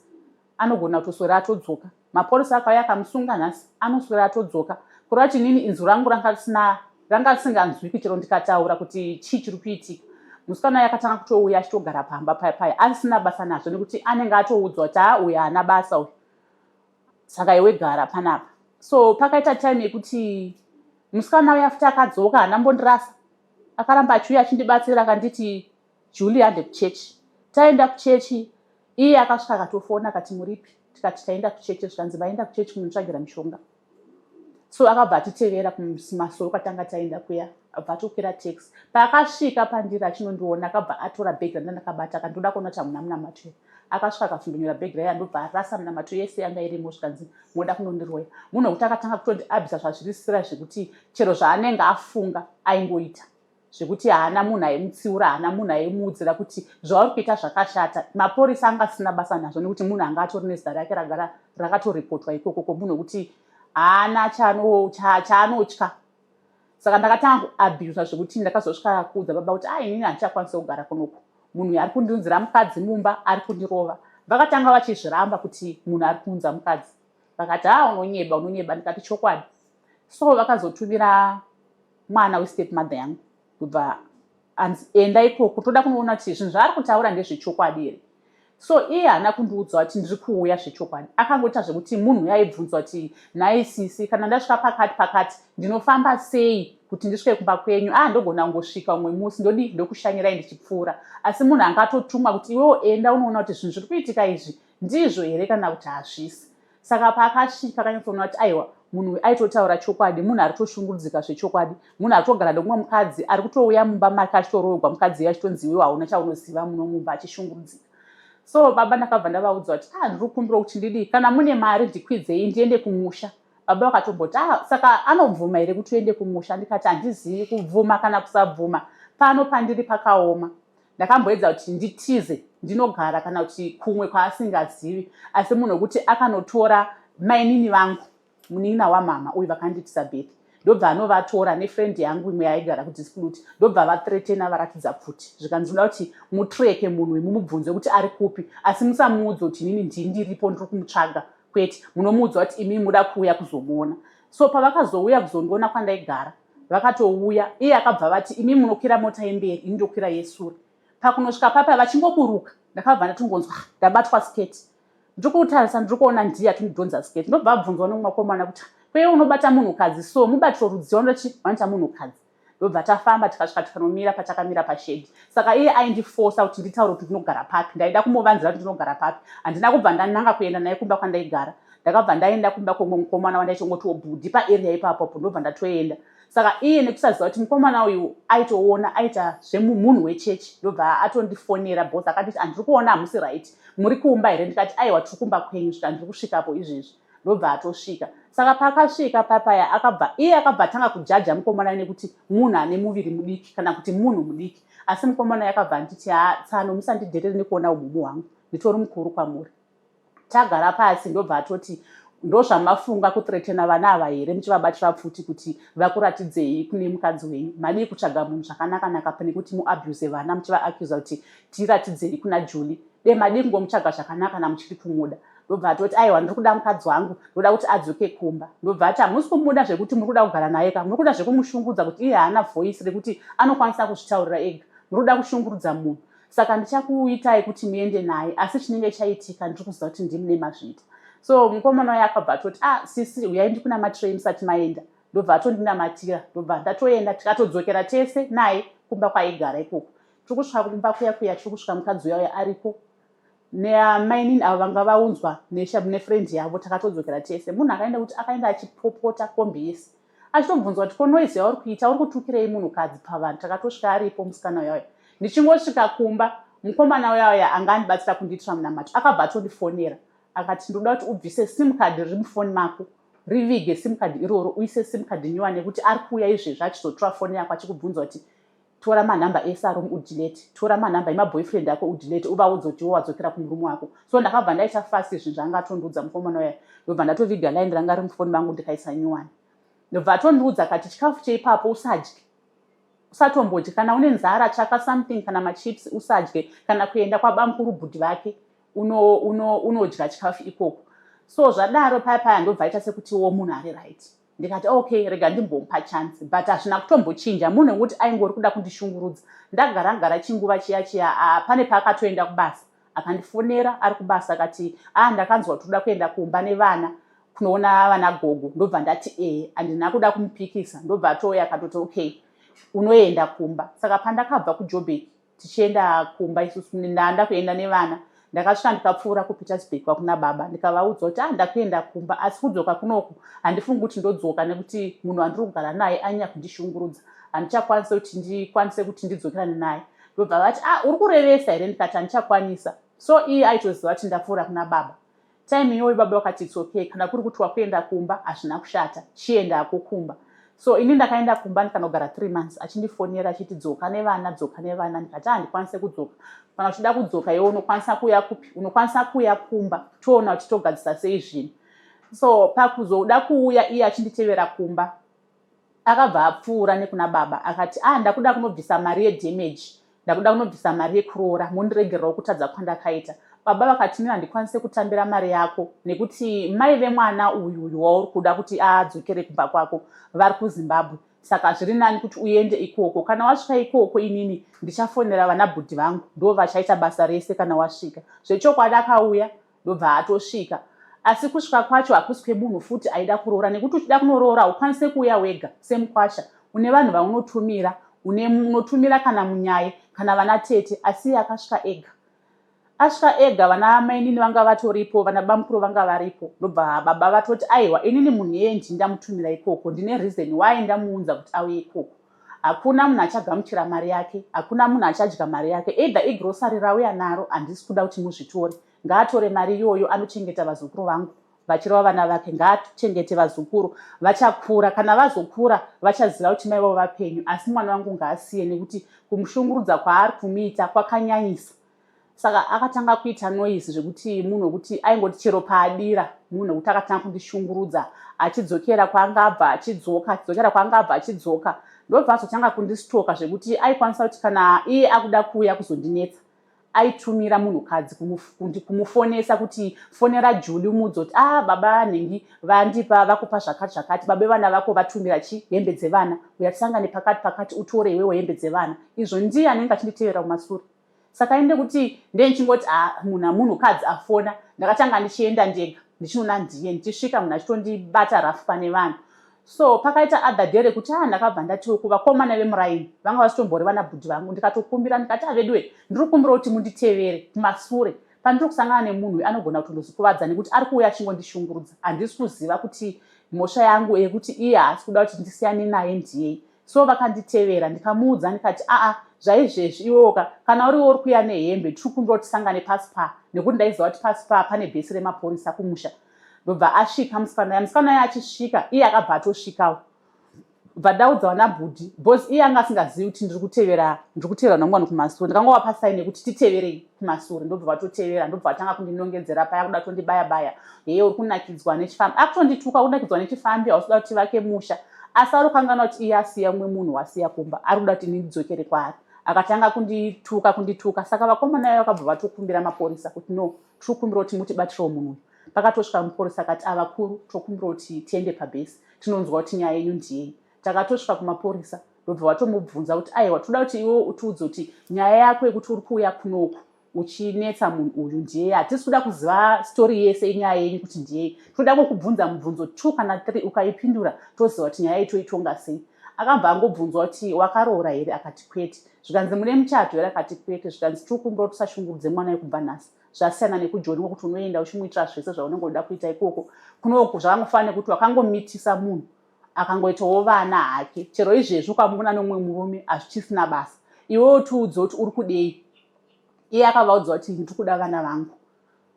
anogona kutoswera atodzoka. Maporisa akauya akamusunga nhasi anoswera atodzoka. Kureva kuti inini inzwi rangu ranga risinganzwiki chero ndikataura kuti chii chiri kuitika. Musikana yakatanga kutouya achitogara pamba paya asina basa nazvo nekuti anenge atoudzwa kuti uyu haana basa uyu, saka iwe gara panapa. So pakaita time yekuti musikana uya futi akadzoka, haana mbondirasa, akaramba achiuya achindibatsira akanditi Julie ande kuchechi. Taenda kuchechi iye akasvika akatofona akati muripi? Tikati taenda kuchechi. Zvikanzi vaenda kuchechi kundotsvagira mishonga. So akabva atitevera kumasoro kwatanga taenda kuya, abva atokwira taxi. Paakasvika pandiri achinondiona akabva atora bhegi randakabata akandoda kuona kuti hamuna munamato here. Akasvika akafundanyura bhegi raya ndobva arasa munamato yese yanga irimo. Zvikanzi moda kunondiroya. Munhu wekuti akatanga kutondiabhisa zvazvirisira zvekuti chero zvaanenge afunga aingoita, zvekuti haana munhu aimutsiura, haana munhu aimuudzira kuti zvauri kuita zvakashata. Maporisa anga asina basa nazvo nekuti munhu anga atori nezita rake ragara rakatoripotwa ikoko, munhu wekuti haana chaanotya. Saka ndakatanga kuabhiyuza zvekuti ndakazosvika kuudza baba kuti inini handichakwanisa kugara kunoku, munhu ari kundiunzira mukadzi mumba ari kundirova. Vakatanga vachizviramba kuti munhu ari kuunza mukadzi. Vakati unonyeba. Ndikati chokwadi. So vakazotumira mwana westep mother yangu kubva enda ikoko toda kunoona kuti zvinhu zvaari kutaura ndezvechokwadi here. So iye haana kundiudza kuti ndiri kuuya zvechokwadi, akangoita zvekuti munhu yaibvunzwa kuti nhai sisi kana ndasvika pakati ndinofamba sei kuti ndisvike kumba kwenyu? Ndogona kungosvika umwe musi ndokushanyirai ndichipfuura. Asi munhu angatotumwa kuti iwewo enda unoona kuti zvinhu zviri kuitika izvi ndizvo here kana kuti hazvisi. Saka paakasvika akanyatsoona kuti aiwa munhu aitotaura chokwadi, munhu ari kutoshungurudzika zvechokwadi, munhu ari kutogara nomumwe mukadzi ari kutouya mumba make achitorohwa mukadzi iye achitonzi iwewo hauna chaunoziva muno mumba achishungurudzika. So baba ndakabva ndavaudza kuti ndiri kukumbira kuti ndidii, kana mune mari ndikwidzei ndiende kumusha. Baba vakatomboti saka anobvuma here kuti uende kumusha? Ndikati handizivi kubvuma kana kusabvuma, pano pandiri pakaoma. Ndakamboedza kuti nditize ndinogara kana kuti kumwe kwaasingazivi, asi munhu wekuti akanotora mainini vangu, munina wamama uyu vakanditisa bheki, ndobva anovatora nefrendi yangu imwe yaigara kudispute, ndobva vathretena varatidza pfuti. Zvikanzi unoda kuti mutreke munhu mumubvunze kuti ari kupi, asi musamuudza kuti inini ndiripo ndiri kumutsvaga. Kwete, munomuudza kuti imi muda kuuya kuzomuona. So pavakazouya kuzondiona kwandaigara, vakatouya, iye akabva vati imi munokwira mota yemberi, ini ndokwira yeshure. Pakunosvika papa vachingoburuka, ndakabva ndatongonzwa ndabatwa sketi. Ndiri kutarisa ndiri kuona ndiye atindidhonza sketi. Ndobva abvunzwa nomwakomana kuti kweye unobata munhukadzi so mubatiro rudziva ndochi vanota munhukadzi. Ndobva tafamba tikasvika tikanomira patakamira pashedhi. Saka iye aindifosa kuti nditaure kuti ndinogara papi. Ndaida kumuvanzira kuti ndinogara papi. Handina kubva ndananga kuenda naye kumba kwandaigara. Ndakabva ndaenda kumba kwomwe mukomana wandaichongoti wobhudhi paarea ipapo, ndobva ndatoenda. Saka iye nekusaziva kuti mukomana uyu aitoona aita zvemunhu wechechi, ndobva atondifonera bosi akati handiri kuona hamusi right, muri kumba here? Ndikati aiwa tiri kumba kwenyu, svika ndiri kusvikapo izvezvi. ndobva atosvika. Saka pakasvika papaya akabva atanga kujaja mukomana nekuti munhu ane muviri mudiki kana kuti munhu mudiki, asi mukomana yakabva anditi Tsano musandidherere nekuona umumu hwangu, nditori mukuru kwamuri. Tagara pasi ndobva atoti ndozvamafunga kutretena vana ava here muchivabatira pfuti kuti vakuratidzei kune mukadzi wenyu, madii kutsvaga munhu zvakanaka pane kuti muabuse vana muchivaaccusa kuti tiratidzei kuna Julie, madii kungomutsvaga zvakanaka muchiri kumuda. Ndobva atoti aiwa ndiri kuda mukadzi wangu, ndoda kuti adzoke kumba. Ndobva ati hamusi kumuda zvekuti muri kuda kugara naye ka, muri kuda zvekumushungurudza kuti iye haana voice rekuti anokwanisa kuzvitaurira ega, muri kuda kushungurudza munhu. Saka ndichakuitai kuti muende naye, asi chinenge chaitika ndiri kuziva kuti ndimi nemazviita. So mukomana waye akabva atoti sisi uyai ndikuna matrei musati maenda. Ndobva atondinamatira, ndobva ndatoenda tikatodzokera tese naye kumba kwaigara ikoko. Tiri kusvika kumba kuya tiri kusvika mukadzi uya aripo nemainini avo vanga vaunzwa nefrendi yavo, takatodzokera tese. Munhu akaenda kuti akaenda achipopota kombi yese achitobvunzwa kuti ko noise yauri kuita uri kutukirei munhukadzi pavanhu. Takatosvika aripo musikana uya. Ndichingosvika kumba mukomana uya anga andibatsira kunditira munamato akabva atondifonera akati ndoda kuti ubvise sim card riri mufoni mako, rivige sim card iroro uise sim card nyuwa nekuti ari kuuya izvezvi achizotora foni yako achikubvunza kuti tora manhamba ese ari udilete, tora manhamba emaboyfriend ako udilete, uvaudze kuti wadzokera kumurume wako. So ndakabva ndaita fast zvinhu zvanga atondiudza mukomana uya. Ndobva ndatoviga line ranga riri mufoni mangu ndikaisa nyuwani. Ndobva atondiudza akati chikafu cheipapo usadye, usatombodye, kana une nzara tsvaka something kana machips usadye, kana kuenda kwabamukuru bhudhi vake unodya chikafu ikoko. So zvadaro paya ndobva aita sekutiwo munhu ari right. Ndikati okay rega ndimbomupa chance, but hazvina kutombochinja. Munhu wekuti aingori kuda kundishungurudza. Ndagara chinguva chiya pane paakatoenda kubasa akandifonera ari kubasa akati ndakanzwa kuti uda kuenda kumba nevana kunoona vana gogo. Ndobva ndati handina kuda kumupikisa. Ndobva atoya akatoti okay unoenda kumba. Saka pandakabva kuJoburg tichienda kumba isusu ndanda kuenda nevana, ndakasvika ndikapfuura kuPietersburg kuna baba ndikavaudza kuti ndakuenda kumba, asi kudzoka kunoku handifungi kuti ndodzoka nekuti munhu andiri kugara naye anyanya kundishungurudza, handichakwanisa kuti ndidzokerane naye. Ndobva vati uri kurevesa here? Ndikati handichakwanisa. So iye aitoziva kuti ndapfuura kuna baba. Time iyoyo baba vakati it's okay, kana kuri kuti wakuenda kumba hazvina kushata, chienda ako kumba. So ini ndakaenda kumba ndikanogara 3 months achindifonera achiti dzoka nevana. Ndikati handikwanise kudzoka. Kana uchida kudzoka iwe unokwanisa kuya kupi? Unokwanisa kuya kumba toona kuti togadzisa sei zvinhu. So pakuzoda kuuya iye achinditevera kumba akabva apfuura nekuna baba akati ndakuda kunobvisa mari yedamage, ndakuda kunobvisa mari yekuroora, mundiregererawo kutadza kwandakaita. Baba vakati ini handikwanise kutambira mari yako nekuti mai vemwana uyu wauri kuda kuti adzokere kumba kwako vari kuZimbabwe. Saka zviri nani kuti uende ikoko. Kana wasvika ikoko inini ndichafonera vana bhudhi vangu ndo vachaita basa rese kana wasvika. Zvechokwadi akauya ndobva atosvika. Asi kusvika kwacho hakuswe munhu futi aida kuroora nekuti uchida kunoroora ukwanise kuuya wega semukwasha. Une vanhu vaunotumira, unotumira kana munyaye kana vana tete, asi akasvika ega. Asvika ega vana mainini vanga vatoripo, vana bamukuru vanga varipo. Ndobva baba vatoti aiwa inini munhu yeye ndamutumira ikoko, ndine reason why ndamuunza kuti auye ikoko. Hakuna munhu achagamuchira mari yake, hakuna munhu achadya mari yake, either igrosari rauya naro handisi kuda kuti muzvitore. Ngaatore mari iyoyo anochengeta vazukuru vangu vachireva vana vake, ngaachengete vazukuru vachakura, kana vazokura vachaziva kuti mai vavo vapenyu, asi mwana wangu ngaasiye nekuti kumushungurudza kwaari kumuita kwakanyanyisa. Saka akatanga kuita noise zvekuti munhu wekuti aingoti chero paadira munhu wekuti akatanga kundishungurudza achidzokera kwaangabva achidzoka, achidzokera kwaangabva achidzoka. Ndobva azotanga kundisitoka zvekuti aikwanisa kuti kana iye akuda kuuya kuzondinetsa aitumira munhukadzi kumufonesa kuti fonera Julie umudze kuti baba nhengi vandipa vakupa zvakati baba vana vako vatumira hembe dzevana, uyatisangane pakati utore iwewe hembe dzevana. Izvo ndiye anenge achinditevera kumashure. Saka ende kuti ndenchingoti munhukadzi afona, ndakatanga ndichienda ndega ndichinoona ndiye ndichisvika munhu achitondibata rafu pane vanhu. So pakaita other day rekuti ndakabva ndatiwo kuvakomana vemuraini vanga vasitombori vana bhudhi vangu, ndikatokumbira ndikati veduwe ndiri kukumbira kuti munditevere kumashure pandiri kusangana nemunhu anogona kutondozvikuvadza nekuti ari kuuya achingondishungurudza. Handisi kuziva kuti mhosva yangu yekuti iye haasi kuda kuti ndisiyane naye ndiyei. So vakanditevera ndikamuudza ndikati zvaizvezvi iwoka kana uriwo uri kuya nehembe tiri kumbira kuti tisangane pasi pa, nekuti ndaiziva kuti pasi pa pane bhesi remapurisa kumusha. ndobva asvika musikana iye achisvika iye akabva atosvikawo. Bva ndaudza vanabhudhi bhozi iye anga asingazivi kuti ndiri kutevera nongwani kumasure. Ndakangova saini yekuti titeverei kumasure. Ndobva vatotevera. Ndobva vatanga kundinongedzera paya kuda kutondibaya-baya. Yeye uri kunakidzwa nechifambi. Akutondituka kunakidzwa nechifambi hausi kuti vake musha. Asi ari kukangana kuti iye asiya mumwe munhu wasiya kumba. Ari kuda kuti ndidzokere kwaari. Akatanga kundituka. Saka vakomana ivo vakabva vatokumbira mapurisa kuti no, tiri kukumbira kuti mutibatireo munhu uyu. Pakatosvika mupurisa akati vakuru tokumbira kuti tiende pabhesi. Tinonzwa kuti nyaya yenyu ndiyei. Takatosvika kumapurisa ndobva vatomubvunza kuti aiwa toda kuti iwe utiudze kuti nyaya yako yekuti uri kuuya kunoku uchinetsa munhu uyu ndiyei. Hatisi kuda kuziva stori yese inyaya yenyu kuti ndiyei. Toda kukubvunza mubvunzo 2 kana 3 ukaipindura toziva kuti nyaya yetu itonga sei. Akabva angobvunzwa kuti wakaroora here akati kwete. Zvikanzi mune muchato here akati kwete. Zvikanzi tiri kumbira kuti usashungurudze mwana wekubva nhasi. Zvasiyana nekujoni kwekuti unoenda uchimuitira zvese zvaunenge uda kuita ikoko. Kunoku zvakangofanira kuti wakangomitisa munhu akangoitawo vana hake. Chero izvezvi ukamuna nomumwe murume hazvichisina basa. Iwewe utiudze kuti uri kudei. Iye akavaudza kuti ndiri kuda vana vangu.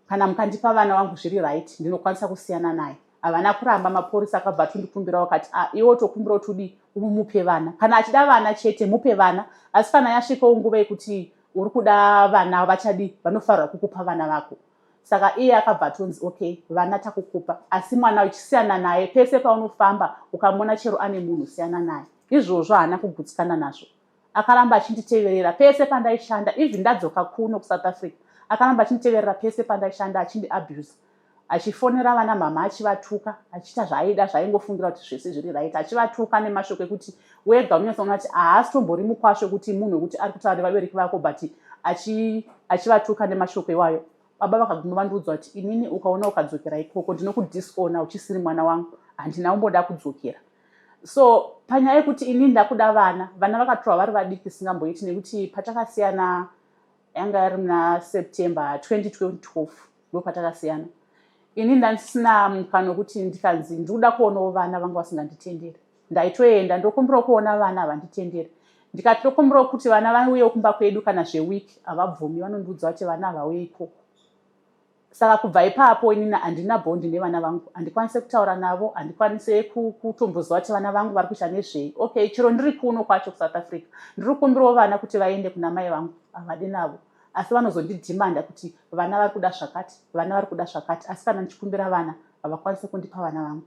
Kana mukandipa vana vangu zviri right ndinokwanisa kusiyana naye. Havana kuramba. Mapurisa akabva atondikumbirawo akati iwe tokumbira kuti umupe vana. Kana achida vana chete mupe vana. Asi kana yasvikawo nguva yekuti uri kuda vana vachadi vanofanirwa kukupa vana vako. Saka iye akabva atonzi okay vana takukupa asi mwana uchisiyana naye pese paunofamba ukamona chero ane munhu siyana naye. Izvozvo haana kugutsikana nazvo. Akaramba achinditeverera pese pandaishanda. Even ndadzoka kuno kuSouth Africa akaramba achinditeverera pese pandaishanda achindi abuse. Achifonera vana mama achivatuka achiita zvaaida zvaingofungira kuti zvese zviri right. Achivatuka nemashoko ekuti wega unyatsoona kuti haasi tombori mukwasho kuti munhu wekuti ari kutaura vabereki vako but achivatuka nemashoko iwayo. Baba vakaguma vandiudza kuti inini ukaona ukadzokera ikoko ndinokudisona uchisiri mwana wangu handina umboda kudzokera. So panyaya yekuti inini ndakuda vana vakatorwa vari vadiki singamboiti nekuti patakasiyana yanga yari muna September 2012 ndo patakasiyana. Inini ndandisina mukana wekuti ndikanzi ndikuda kuonawo vana vanga vasinganditenderi. Ndaitoenda ndokumbira kuona vana havanditenderi. Ndikati ndokumbira kuti vana vauyewo kumba kwedu kana zvewiki havabvumi. Vanondiudza kuti vana havauye ikoko. Saka kubva ipapo inini handina bhondi nevana vangu. Handikwanise kutaura navo. Handikwanise kutomboziva kuti vana vangu vari kuita nezvei. Okay chero ndiri kuno kwacho kuSouth Africa ndiri kukumbirawo vana kuti vaende kuna mai vangu. Havadi navo. Asi vanozondidhimanda kuti vana vari kuda zvakati. Vana vari kuda zvakati. Asi kana ndichikumbira vana havakwanise kundipa vana vangu.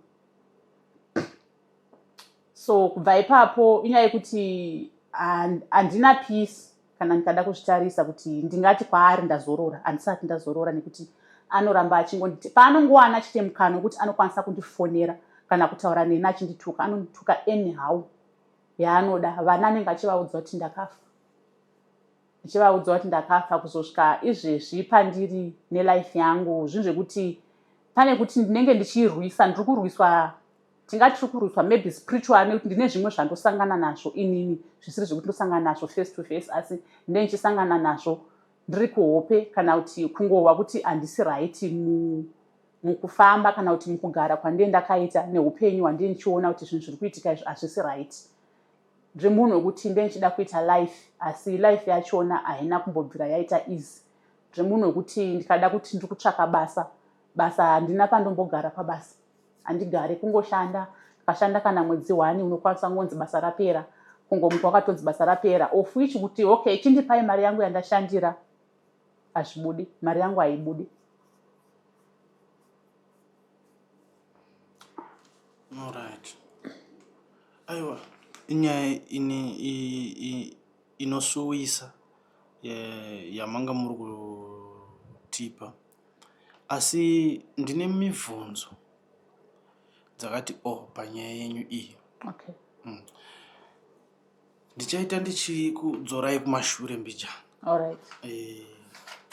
So kubva ipapo inyaya yekuti handina peace kana ndikada kuzvitarisa kuti ndingati kwaari ndazorora. Handisati ndazorora nekuti anoramba achingonditi paanongowana chite mukana wekuti anokwanisa kundifonera kana kutaura neni achindituka. Anondituka anyhow yaanoda. Vana anenge achivaudza kuti ndakafa. Achivaudza kuti ndakafa kuzosvika izvezvi pandiri nelife yangu. Zvinhu zvekuti pane kuti ndinenge ndichirwisa. Ndiri kurwiswa tingati tiri kurwiswa maybe spiritual nekuti ndine zvimwe zvandosangana nazvo inini zvisiri zvekuti ndosangana nazvo face to face asi ndine ndichisangana nazvo ndiri kuhope kana kuti kungova kuti handisi right mukufamba kana kuti mukugara kwandine ndakaita neupenyu hwandine ndichiona kuti zvinhu zviri kuitika izvi hazvisi right. Ndiri munhu wekuti ndine ndichida kuita life asi life yachona haina kumbobvira yaita easy. Ndiri munhu wekuti ndikada kuti ndiri kutsvaka basa handina pandombogara pabasa. Handigari kungoshanda. Ndikashanda kana mwedzi 1 unokwanisa ngonzi basa rapera. Kungomuka wakatonzi basa rapera. Of which kuti okay chindipai mari yangu yandashandira. Hazvibudi. Mari yangu haibudi. Alright. Aiwa inyaya inosuwisa yamanga muri kutipa. Asi ndine mibvunzo dzakati panyaya yenyu iyi. Okay. Ndichaita ndichikudzorai kumashure mbijana. Alright.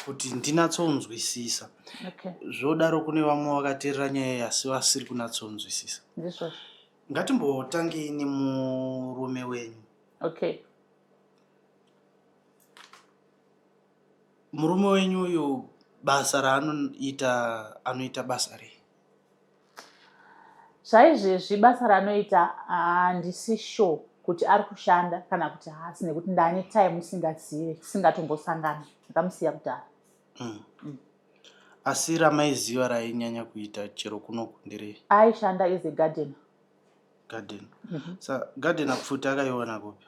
Kuti ndinatsonzwisisa. Okay. Zvodaro kune vamwe vakateerera nyaya asi vasiri kunatsonzwisisa. Ndizvo. Ngatimbotangei nemurume wenyu. Okay. Murume wenyu uyu basa anoita basa rei? Zvaizvezvi basa raanoita handisi sure kuti ari kushanda kana kuti haasi nekuti ndane time usingazive tisingatombosangana. Ndakamusiya kudhara. Asi ramaiziva rainyanya kuita chero kunoku nderei? Aishanda as a gardener. Garden. Sa gardener pfuti akaiona kupi?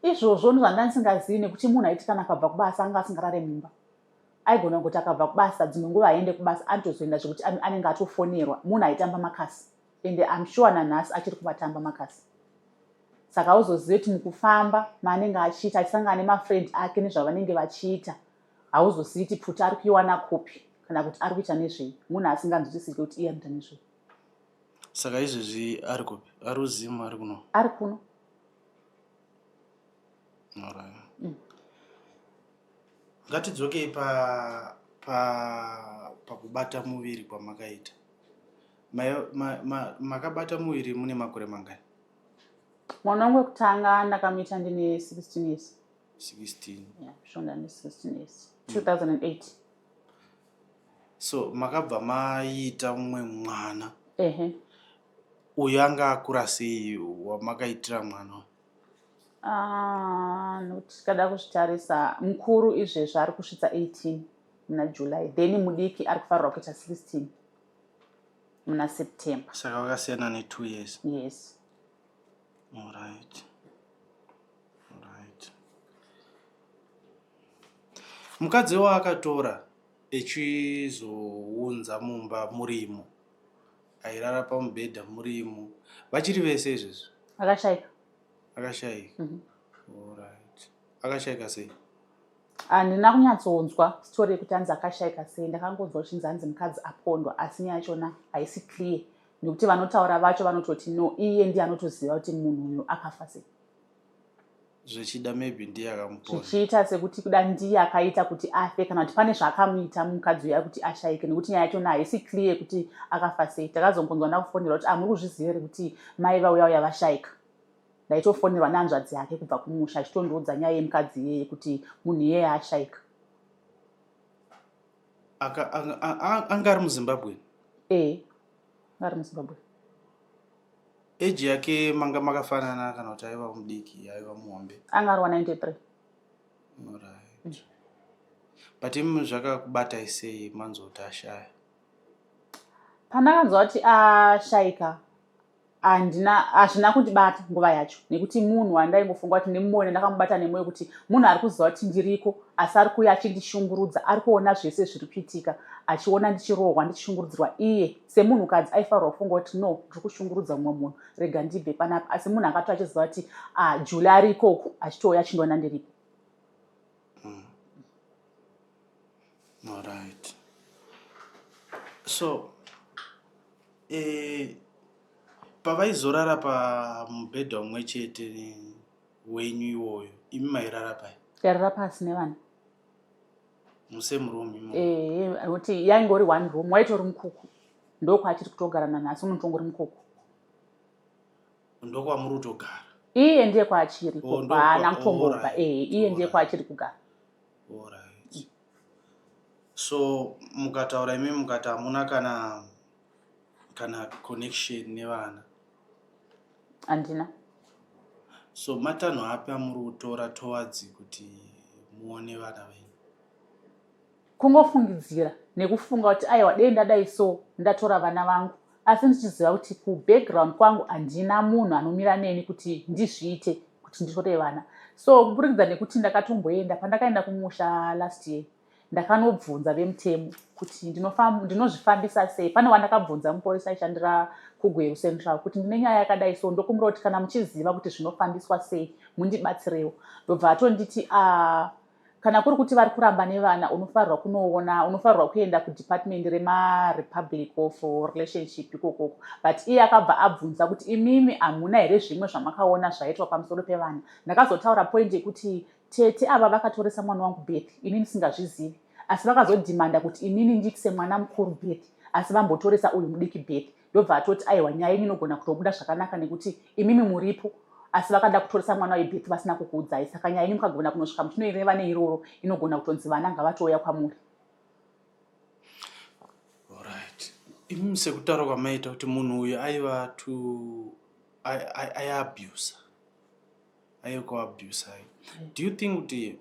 Izvozvo zvanga ndisingazivi nekuti munhu aiti kana akabva kubasa anga asingarare mumba. Aigona kuti akabva kubasa dzimwe nguva aende kubasa anotozoenda zvekuti anenge atofonerwa munhu aitamba makasi. Ende I'm sure nanhasi achiri kuvatamba makasi. Saka auzozive kuti mukufamba maanenge achiita achisangana nemafriend ake nezvavanenge vachiita hauzozivi kuti pfuti ari kuiwana kupi kana kuti ari kuita nezvei. Munhu asinganzwisisi kuti iye anoita nezvei. Saka izvezvi ari kupi? Ari uzimu ari kuno? Ari kuno. Alright. Ngatidzokei pakubata muviri kwamakaita. Makabata muviri mune makore mangani? Mwana wangu wekutanga ndakamuita ndine 16 years. 16. Yeah, shonda ndine 16 years. 2008. So makabva maita mumwe mwana. Ehe. Uyu anga akura sei wamakaitira mwana? Nokuti kada kuzvitarisa mukuru izvezvi ari kusvitsa 18 muna July. Then mudiki ari kufarwa kuita 16 muna September. Saka wakasiyana ne2 years. Yes. Alright. Mukadzi waakatora echizounza mumba murimo, airara pamubhedha murimo, vachiri vese izvezvi? Akashayika. Akashayika. Alright. Akashayika sei? Handina kunyatsonzwa story yekuti hanzi akashayika sei. Ndakangonzwa kuti hanzi mukadzi apondwa asi nyaya yachona haisi clear. Nekuti vanotaura vacho vanototi no, iye ndiye anotoziva kuti munhu uyu akafa sei. Zvichida maybe ndiye akamuponda. Zvichiita sekuti kuda ndiye akaita kuti afe kana kuti pane zvakamuita mukadzi uya kuti ashayike nekuti nyaya yachona haisi clear kuti akafa sei. Takazombonzwa ndakufonera kuti muri kuzviziva here kuti mai vauya vashayika. Ndaitofonerwa nehanzvadzi yake kubva kumusha achitondiudza nyaya yemukadzi iyeye kuti munhu iyeye ashayika. Anga ari muZimbabwe? Ari muZimbabwe. Age yake manga makafanana kana kuti aiva mudiki aiva muhombe? Anga ari 93. Alright. But imi zvakakubatai sei manzoti ashaya? Pandakanzwa kuti ashayika hazvina kundibata nguva yacho nekuti munhu wandaingofunga kuti ndimuone ndakamubata nemwoyo kuti munhu ari kuziva kuti ndiriko asi ari kuuya achindishungurudza, ari kuona zvese zviri kuitika, achiona ndichirohwa ndichishungurudzirwa. Iye semunhukadzi aifanirwa kufunga kuti no, ndiri kushungurudza mumwe munhu, rega ndibve panapa. Asi munhu akato achiziva kuti Juli ari ikoko achitouya achindoona ndiripo. Alright. So pavaizorara pamubhedha umwe chete wenyu iwoyo, imi mairara pai? Tairara pasi nevana. Musemuroom imo? Kuti yaingori one room, waitori mukuku. Ndokwachiri kutogara nanhasi, unotongori mukuku. Ndokwamuri kutogara? Iye ndiye kwaachiri haana kutomboba. Iye ndiye kwaachiri kugara. Alright. So mukataura imi mukati hamuna kana connection nevana? Handina. So matanho api amuri kutora towards kuti muone vana venyu? Kungofungidzira nekufunga kuti aiwa dei ndadai so ndatora vana vangu, asi ndichiziva kuti kubackground kwangu handina munhu anomira neni kuti ndizviite kuti nditore vana. So kuburikidza nekuti ndakatomboenda pandakaenda kumusha last year, ndakanobvunza vemutemo kuti ndinozvifambisa sei. Pane wandakabvunza muporesa aishandira kuGweru Central kuti ndine nyaya yakadai so, ndokumbira kuti kana muchiziva kuti zvinofambiswa sei mundibatsirewo. Ndobva atonditi kana kuri kuti vari kuramba nevana unofanirwa kuenda kudepartment remaRepublic of Relationship ikokoko. But iye akabva abvunza kuti imimi hamuna here zvimwe zvamakaona zvaitwa pamusoro pevana. Ndakazotaura point yekuti tete ava vakatoresa mwana wangu birth, inini ndisingazvizivi, asi vakazodhimanda kuti inini ndiitise mwana mukuru birth asi vambotoresa uyu mudiki birth. Ndobva atoti aiwa nyaya yenyu inogona kutobuda zvakanaka nekuti imimi muripo asi vakada kutoresa mwana webirth vasina kukuudzai. Saka nyaya yenyu mukagona kunosvika muchinoireva neiroro inogona kutonzi vana ngavatouya kwamuri. Alright. Imi sekutaura kwamaita kuti munhu uyu aiva aiabuse. Aikuabuse. Do you think kuti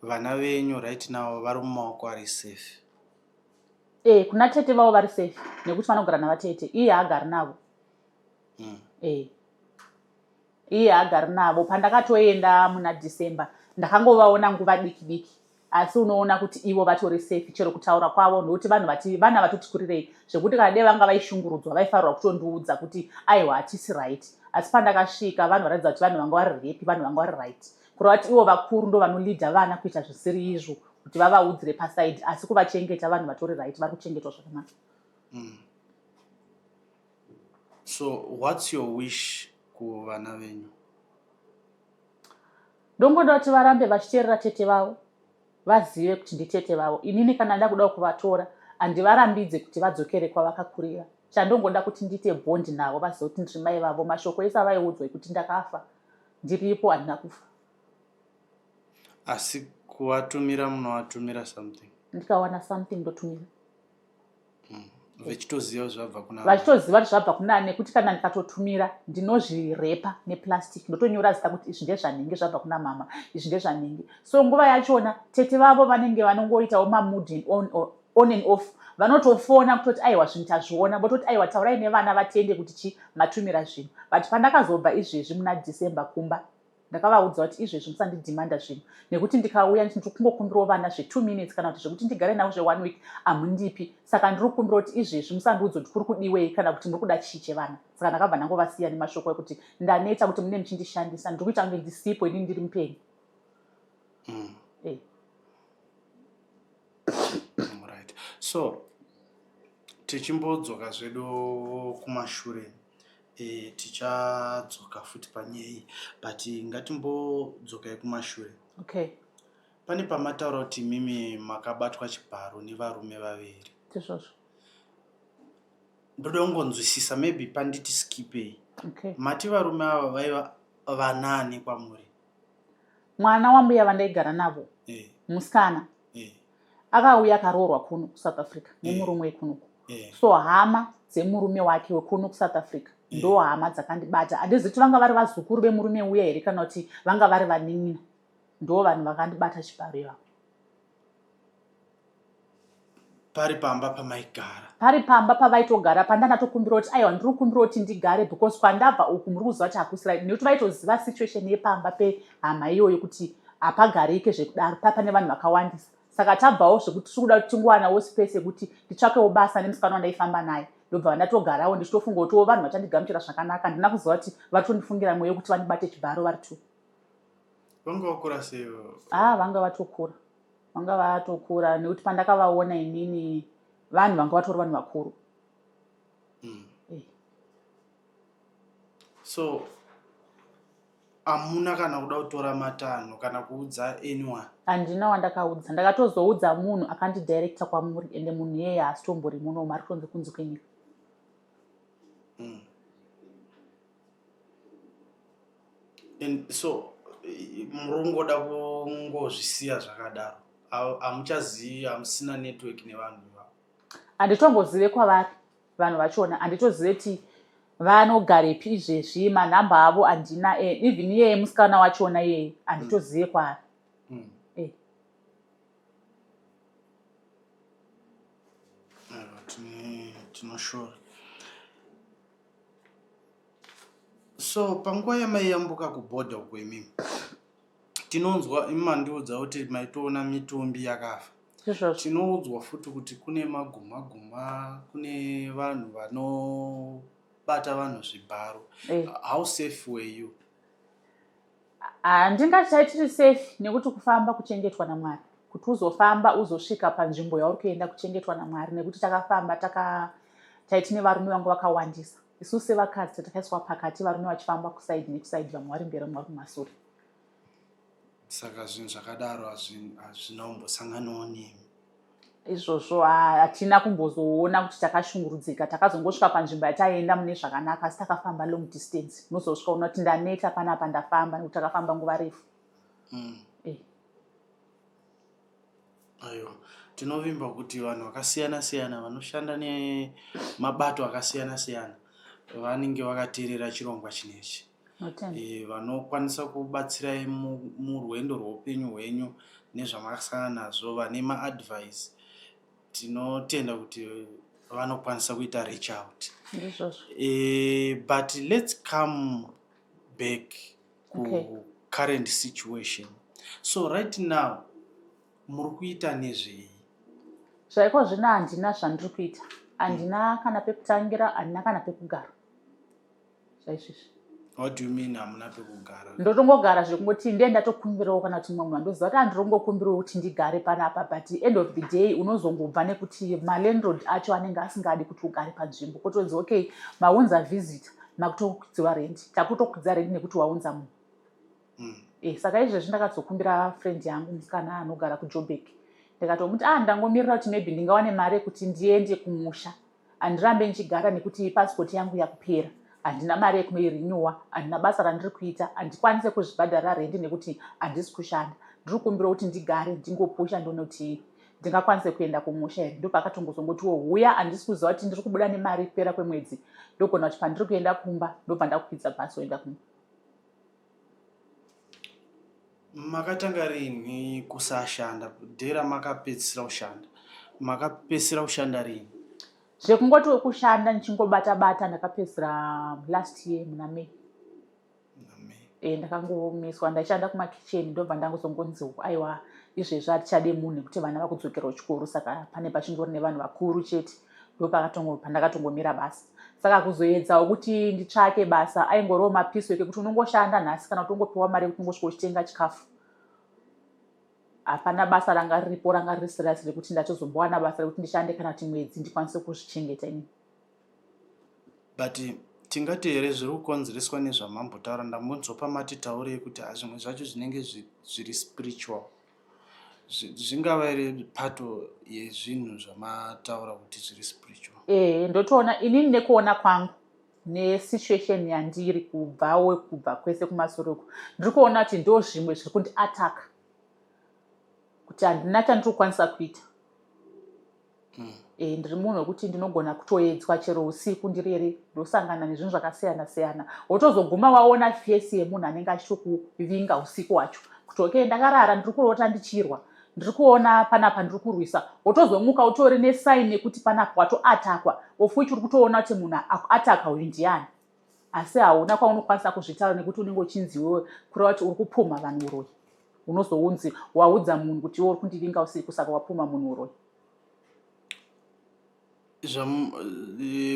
vana venyu right now vari mumaoko ari safe? kuna tete vavo vari safe nekuti vanogara navatete, iye haagari navo. Iye haagari navo. Pandakatoenda muna December ndakangovaona nguva diki diki, asi unoona kuti ivo vatori safe chero kutaura kwavo, nokuti vana vatoti kurirei zvekuti kana dei vanga vaishungurudzwa vaifanirwa kutondiudza kuti aiwa hatisi right, asi pandakasvika vanhu varatidza kuti vanhu vanga vari happy, vanhu vanga vari right, kureva kuti ivo vakuru ndo vanolidha vana kuita zvisiri izvo kuti vavaudzire pasaidi, asi kuvachengeta vanhu vatori right, vari kuchengetwa zvakanaka. So what's your wish kuvana venyu? Ndongoda kuti varambe vachiteerera tete vavo, vazive kuti nditete vavo. Inini kana ndakuda kuvatora handivarambidze kuti vadzokere kwavakakurira. Chandongoda kuti ndiite bond navo, vazive kuti ndiri mai vavo. Mashoko ese avaiudzwa kuti ndakafa, ndiripo, handina kufa. Asi kuvatumira munovatumira something? Ndikawana something ndotumira. Vachitoziva zvabva kuna vachitoziva kuti zvabva kuna nekuti kana ndikatotumira ndinozvirepa neplastic, ndotonyora zita kuti izvi ndezvanenge zvabva kuna mama, izvi ndezvanenge. So nguva yachona tete vavo vanenge vanongoitawo mamood on and off, vanotofona kutoti aiwa zvinhu tazviona, vototi aiwa taurai nevana vatende kuti chi matumira zvinhu. But pandakazobva izvezvi muna December kumba, ndakavaudza kuti izvezvi musandidhimanda zvinhu, nekuti ndikauya ndinokungokumbirawo vana 2 minutes kana kuti zvekuti ndigare navo 1 week hamundipi. Saka ndiri kukumbira kuti izvezvi musandiudza kuti kuri kudiwei kana kuti muri kuda chii chevana. Saka ndakabva ndangovasiya nemashoko ekuti ndaneta kuti mune muchindishandisa, ndiri kuita kunge ndisipo ini ndiri mupenyu. Right. So tichimbodzoka zvedu kumashure, tichadzoka futi panyei, but ngatimbodzokai kumashure. Okay. Pane pamataura kuti mimi makabatwa chibharo nevarume vaviri. Tizvozvo. Ndoda kungonzwisisa, maybe panditi skipei. Okay. Mati varume ava vaiva vanani kwamuri? Mwana wambuya vandaigara navo, musikana, akauya akaroorwa kuno kuSouth Africa nemurume wekunuku. So hama dzemurume wake wekuno kuSouth Africa ndo hama dzakandibata. Handizivi kuti vanga vari vazukuru vemurume uya here kana kuti vanga vari vanin'ina. Ndo vanhu vakandibata chibharo ivavo. Pari pamba pamaigara? Pari pamba pavaitogara, pandandatokumbira kuti aiwa ndiri kukumbira kuti ndigare, because kwandabva uku muri kuziva kuti hakusi right, nekuti vaitoziva situation yepamba pehama iyoyo kuti hapagarike zvekudaro, pane vanhu vakawandisa. Saka tabvawo zvekuti tiri kuda kuti tingowanawo space yekuti nditsvakewo basa nemusikana wandaifamba naye. Ndobva vandatogarawo ndichitofunga kutiwo vanhu vachandigamuchira zvakanaka. Handina kuziva kuti vatonifungira mweya kuti vandibate chibharo vari 2. Vanga vakura sei? Vanga vatokura. Vanga vatokura nekuti pandakavaona inini vanhu vanga vatori vanhu vakuru. So hamuna kana kuda kutora matanho kana kuudza anyone? Handina wandakaudza. Ndakatozoudza munhu akandidirecta kwamuri, ende munhu iyeye haasitombori muno, mari kunze kunze kwenyika. And so murongoda kungozvisiya zvakadaro, hamuchazivi, hamusina network nevanhu ivavo? Handitombozive kwavari vanhu vachona, handitozive kuti vanogarepi izvezvi, manhamba avo handina, even iyeye musikana wachona iyeye handitozive kwaari. Tinoshora. So panguva yamaiyambuka kubhodha uko imimi, tinonzwa imandiudza kuti maitoona mitumbi yakafa. Tinoudzwa futi kuti kune maguma, kune vanhu vanobata vanhu zvibharo. How safe were you? Handingati tiri safe, nekuti kufamba kuchengetwa naMwari. Kuti uzofamba uzosvika panzvimbo yauri kuenda kuchengetwa naMwari, nekuti takafamba taitine varume vangu vakawandisa. Isu sevakadzi takaiswa pakati, varume vachifamba kusaidi nekusaidi, vamwe vari mberi vamwe vari kumashure. Saka zvinhu zvakadaro hazvina kumbosanganawo nemi? Izvozvo hatina kumbozoona kuti takashungurudzika. Takazongosvika panzvimbo yataenda mune zvakanaka, asi takafamba long distance. Unozosvika una kuti ndaneta panapa ndafamba, nekuti takafamba nguva refu. Aiwa, tinovimba kuti vanhu vakasiyana-siyana vanoshanda nemabato akasiyana-siyana vanenge vakateerera chirongwa chinechi. Vanokwanisa kubatsirai murwendo rweupenyu hwenyu nezvamakasangana nazvo, vane maadvice. tinotenda kuti vanokwanisa kuita reach out. Ndizvozvo. But let's come back to Okay. current situation. So right now muri kuita nezvei? Zvaiko zvino handina zvandiri kuita. Handina kana pekutangira, handina kana pekugara. Zvaizvizvi. What do you mean hamuna pekugara? Ndotongogara zvekungoti ndiye ndatokumbirawo kana kuti mumwe munhu andoziva kuti handirongokumbirawo kuti ndigare panapa, but end of the day unozongobva nekuti malandlord acho anenge asingadi kuti ugare panzvimbo. Kotonzi okay, maunza visit, makutokwidziwa rent. Takutokwidza rent nekuti waunza munhu. Saka izvezvi ndakadzokumbira friend yangu musikana anogara kuJoburg. Ndikatomuti ndangomirira kuti maybe ndingawane mari yekuti ndiende kumusha. Handirambe ndichigara nekuti passport yangu yakupera. Handina mari yekunoirenewa, handina basa randiri kuita, handikwanise kuzvibhadharira rent nekuti handisi kushanda. Ndiri kukumbira kuti ndigare ndingopusha ndone kuti ndingakwanise kuenda kumusha here. Ndopakatongozongotiwo huya, handisi kuziva kuti ndiri kubuda nemari kupera kwemwedzi. Ndogona kuti pandiri kuenda kumba ndobva ndakwidza bhazi oenda kumba. Makatanga rini kusashanda? Dhera makapedzisira kushanda. Makapedzisira kushanda rini? Zvekungoti wekushanda ndichingobata-bata ndakapedzisira last year muna May. Ndakangomiswa ndaishanda kumakicheni ndobva ndangozongonzi aiwa izvezvi hatichade munhu nekuti vana vakudzokera kuchikoro, saka pane pachingori nevanhu vakuru chete. Pandakatongomira basa. Saka kuzoedzawo kuti nditsvake basa aingoriwo mapiswe ekuti unongoshanda nhasi kana kuti ungopiwa mari yekuti ungosvika uchitenga chikafu. Hapana basa ranga riripo ranga riri serious rekuti ndachozombowana basa rekuti ndishande kana kuti mwedzi ndikwanise kuzvichengeta ini. But tingati here zviri kukonzereswa nezvamambotaura, ndambonzopa matitaurei kuti zvimwe zvacho zvinenge zviri spiritual. Zvingava here pato yezvinhu zvamataura kuti zviri spiritual? Ndotoona inini nekuona kwangu nesituation yandiri kubva kwese kumasoroku, ndiri kuona kuti ndo zvimwe zviri kundiataka kuti handina chandiri kukwanisa kuita. Ndiri munhu wekuti ndinogona kutoedzwa chero usiku ndirere ndosangana nezvinhu zvakasiyana-siyana. Wotozoguma waona fesi yemunhu anenge achitokuvinga usiku wacho kuti okay, ndakarara ndiri kurota ndichirwa, ndiri kuona panapa ndiri kurwisa. Wotozomuka utori nesaini yekuti panapa watoatakwa, ofuchi uri kutoona kuti munhu ataka uyu ndiani. Asi hauna kwaunokwanisa kuzvitaura nekuti unenge uchinziwo kureva kuti uri kupumha vanhu uroyi. Unozounzi waudza munhu kuti uri kundivinga usiku saka wapumha munhu uroyi.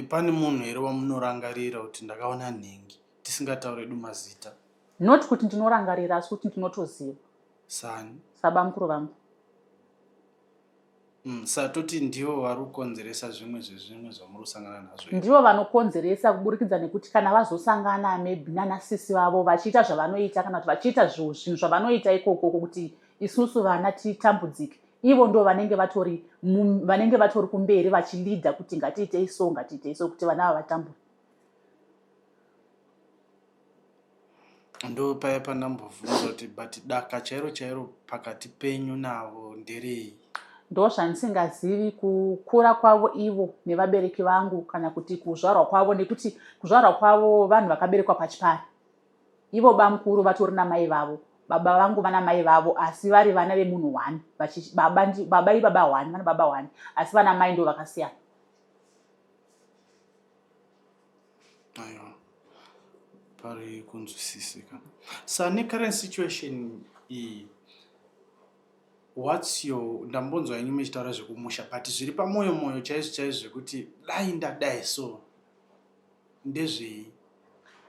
Pane munhu here wamunorangarira kuti ndakaona nhengi tisingataure mazita? Not kuti ndinorangarira asi kuti ndinotoziva. Sani? Sabamukuru vangu. Satoti ndivo vari kukonzeresa zvimwe zvezvimwe zvamuri kusangana nazvo? Ndivo vanokonzeresa kuburikidza nekuti kana vazosangana maybe nanasisi vavo vachiita zvavanoita kana kuti vachiita zvinhu zvavanoita ikoko kuti isusu vana titambudzike, ivo ndo vanenge vatori kumberi vachilidha kuti ngatiitei so kuti vana vavatambure. Ndo paya pandambobvunza kuti but daka chairo pakati penyu navo nderei? Ndo zvandisingazivi kukura kwavo ivo nevabereki vangu kana kuti kuzvarwa kwavo, nekuti kuzvarwa kwavo vanhu vakaberekwa pachipari. Ivo bamukuru vatori namai vavo, baba vangu vana mai vavo asi vari vana vemunhu one. Baba ibaba one, vana baba one, asi vana mai ndo vakasiyana. Aiwa, pari kunzwisisika. So current situation iyi, what's your, ndambonzwa yenyu muchitaura zvekumusha, but zviri pamoyo chaizvo zvekuti dai ndadai so ndezvei?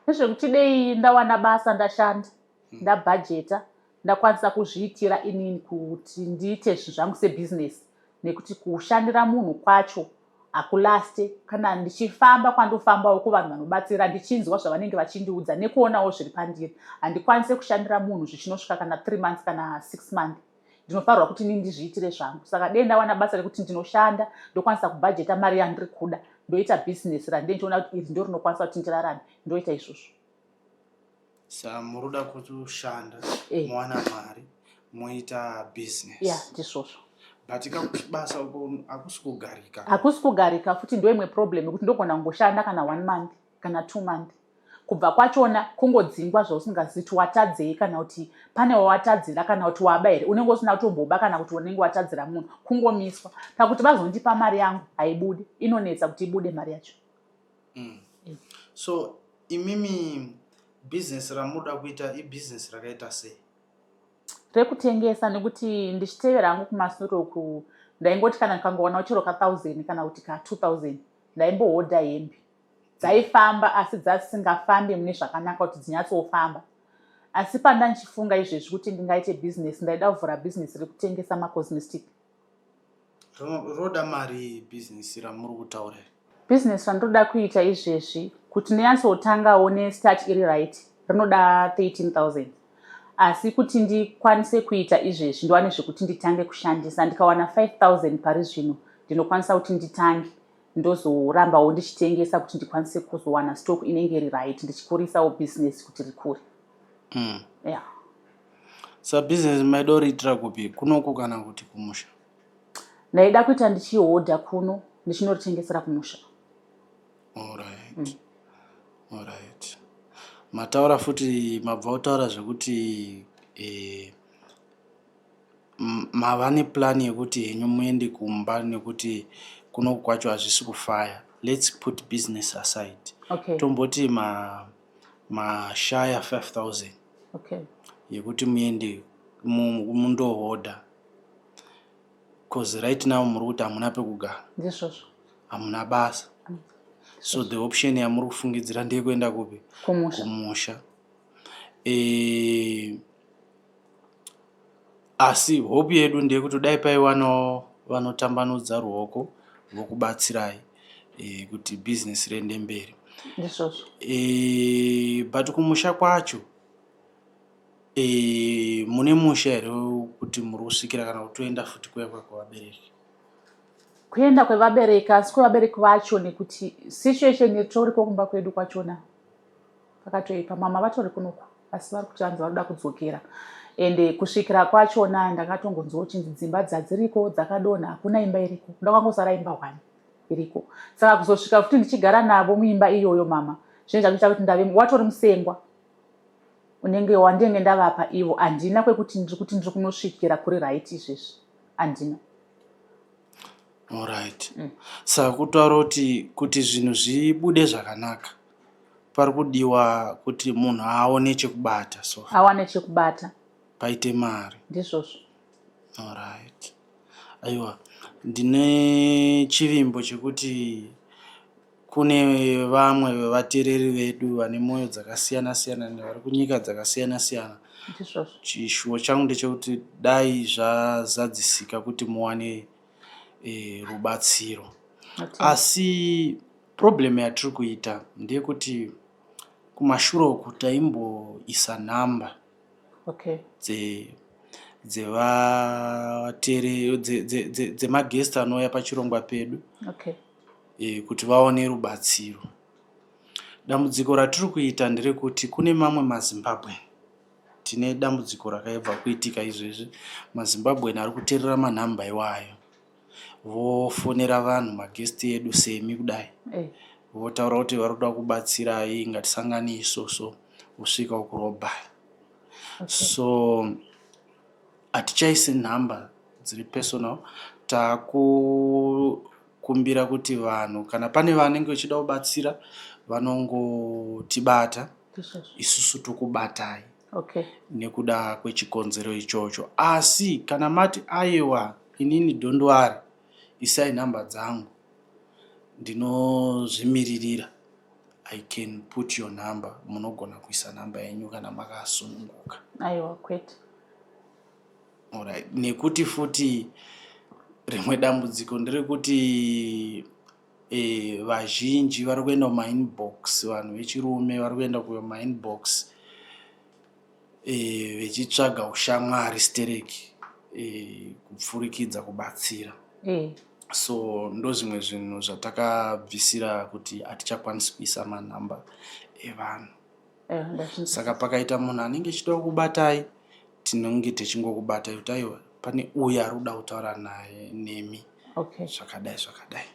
Nezvekuti dei ndawana basa ndashanda, ndabhajeta, ndakwanisa kuzviitira inini kuti ndiite zvinhu zvangu sebusiness, nekuti kushandira munhu kwacho hakulaste. Kana ndichifamba kwandofambawo kuvanhu vanobatsira ndichinzwa zvavanenge vachindiudza nekuonawo zviri pandiri. Handikwanise kushandira munhu zvichinosvika kana 3 months kana 6 months. Ndinofanirwa kuti nini ndizviitire zvangu. Saka dei ndawana basa rekuti ndinoshanda, ndokwanisa kubhajeta mari yandiri kuda, ndoita business randichiona kuti iri ndo rinokwanisa kuti ndirarame, ndoita izvozvo. Saka muruda kutoshanda, muwana mari, moita business. Ndizvozvo. But basa uko hakusi kugarika. Hakusi kugarika futi ndo imwe problem yekuti ndogona kungoshanda kana 1 month kana 2 months. kubva kwachona kungodzingwa zvausingazivi kuti watadzei kana kuti pane wawatadzira kana kuti waba here, unenge usina kutomboba kana kuti unenge watadzira munhu, kungomiswa pakuti vazondipa mari yangu haibudi, inonetsa kuti ibude mari yacho. So imimi business ramuda kuita ibusiness rakaita sei? Rekutengesa, nekuti ndichitevera hangu kumasoro uku ndaingoti kana ndikangowana chiro ka1000 kana kuti ka2000 ndaimbohodha hembe dzaifamba asi dzasingafambi mune zvakanaka kuti dzinyatsofamba. Asi pandandichifunga izvezvi kuti ndingaite business, ndaida kuvhura business rekutengesa macosmetic. Roda mari business ramuri kutaura? Business randoda kuita izvezvi kuti ndinyatsotangawo nestart iri right rinoda 13,000. Asi kuti ndikwanise kuita izvezvi ndiwane zvekuti nditange kushandisa, ndikawana 5,000 pari zvino ndinokwanisa kuti nditange ndozorambawo ndichitengesa kuti ndikwanise kuzowana stock inenge iri right, ndichikurisawo business kuti rikure. Yeah. Sa business maidoriitira kupi, kunoku kana kuti kumusha? Ndaida kuita ndichihodha kuno ndichindotengesera kumusha. Alright. Alright. Mataura futi mabva utaura zvekuti mava neplan yekuti henyu muende kumba nekuti kunoku kwacho hazvisi kufaya. Let's put business aside. Okay. Tomboti mashaya 5,000. Okay. Yekuti muende mundohodha. Because right now muri kuti hamuna pekugara. Ndizvozvo. Hamuna basa. So the option yamuri kufungidzira ndeyekuenda kupi? Kumusha. Asi hope yedu ndeyekuti dai paiwanawo vanotambanudza ruoko vokubatsirai kuti business riende mberi. Ndizvozvo. But kumusha kwacho mune musha here kuti muri kusvikira kana kutoenda futi kuya kwavabereki? Kuenda kwevabereki, asi kwevabereki vacho nekuti situation yetori kumba kwedu kwachona pakatoipa. Mama vatori kunoku asi vari kuti vanhu varuda kudzokera, ende kusvikira kwachona ndakatongonzwa kuti dzimba dzadziriko dzakadonha, hakuna imba iriko, ndakangosara imba 1 iriko. Saka kuzosvika futi ndichigara navo muimba iyoyo mama zvinenge zvakuita kuti ndave watori musengwa unenge wandenge ndavapa ivo. Handina kwekuti ndiri kunosvikira kuri right izvezvi, handina. Alright. Saka kutaura kuti zvinhu zvibude zvakanaka pari kudiwa kuti munhu aone chekubata, so awane chekubata paite mari. Ndizvozvo. Alright. Aiwa, ndine chivimbo chekuti kune vamwe vevateereri vedu vane mwoyo dzakasiyana siyana nevari kunyika dzakasiyana siyana. Ndizvozvo. Chishuwo changu ndechekuti dai zvazadzisika kuti muwane rubatsiro. Asi problem yatiri kuita ndeyekuti kumashure uku taimboisa namba dzemagest anouya pachirongwa pedu kuti vaone rubatsiro. Dambudziko ratiri kuita nderekuti kune mamwe maZimbabwe, tine dambudziko rakaibva kuitika izvezvi, maZimbabwe ari kuteerera manhamba iwayo vofonera vanhu magesti edu semi kudai votaura kuti vari kuda kubatsirai, ngatisangane isoso usvika ukurobhai. So hatichaisi nhamba dziri personal, takukumbira kuti vanhu kana pane vanenge vachida kubatsira vanongotibata, isusu tokubatai nekuda kwechikonzero ichocho. Asi kana mati aiwa inini dondwari isai nhamba dzangu ndinozvimiririra, I can put your number, munogona kuisa namba yenyu kana makasununguka. Aiwa kwete. Alright. Nekuti futi rimwe dambudziko nderekuti vazhinji vari kuenda kumainbox, vanhu vechirume vari kuenda kumainbox vechitsvaga ushamwari stereki kupfurikidza kubatsira. So ndozvimwe zvinhu zvatakabvisira kuti hatichakwanisi kuisa manhamba evanhu. Saka pakaita munhu anenge achida kubatai, tinenge tichingokubatai kuti aiwa pane uyo ari kuda kutaura naye nemi zvakadai zvakadai.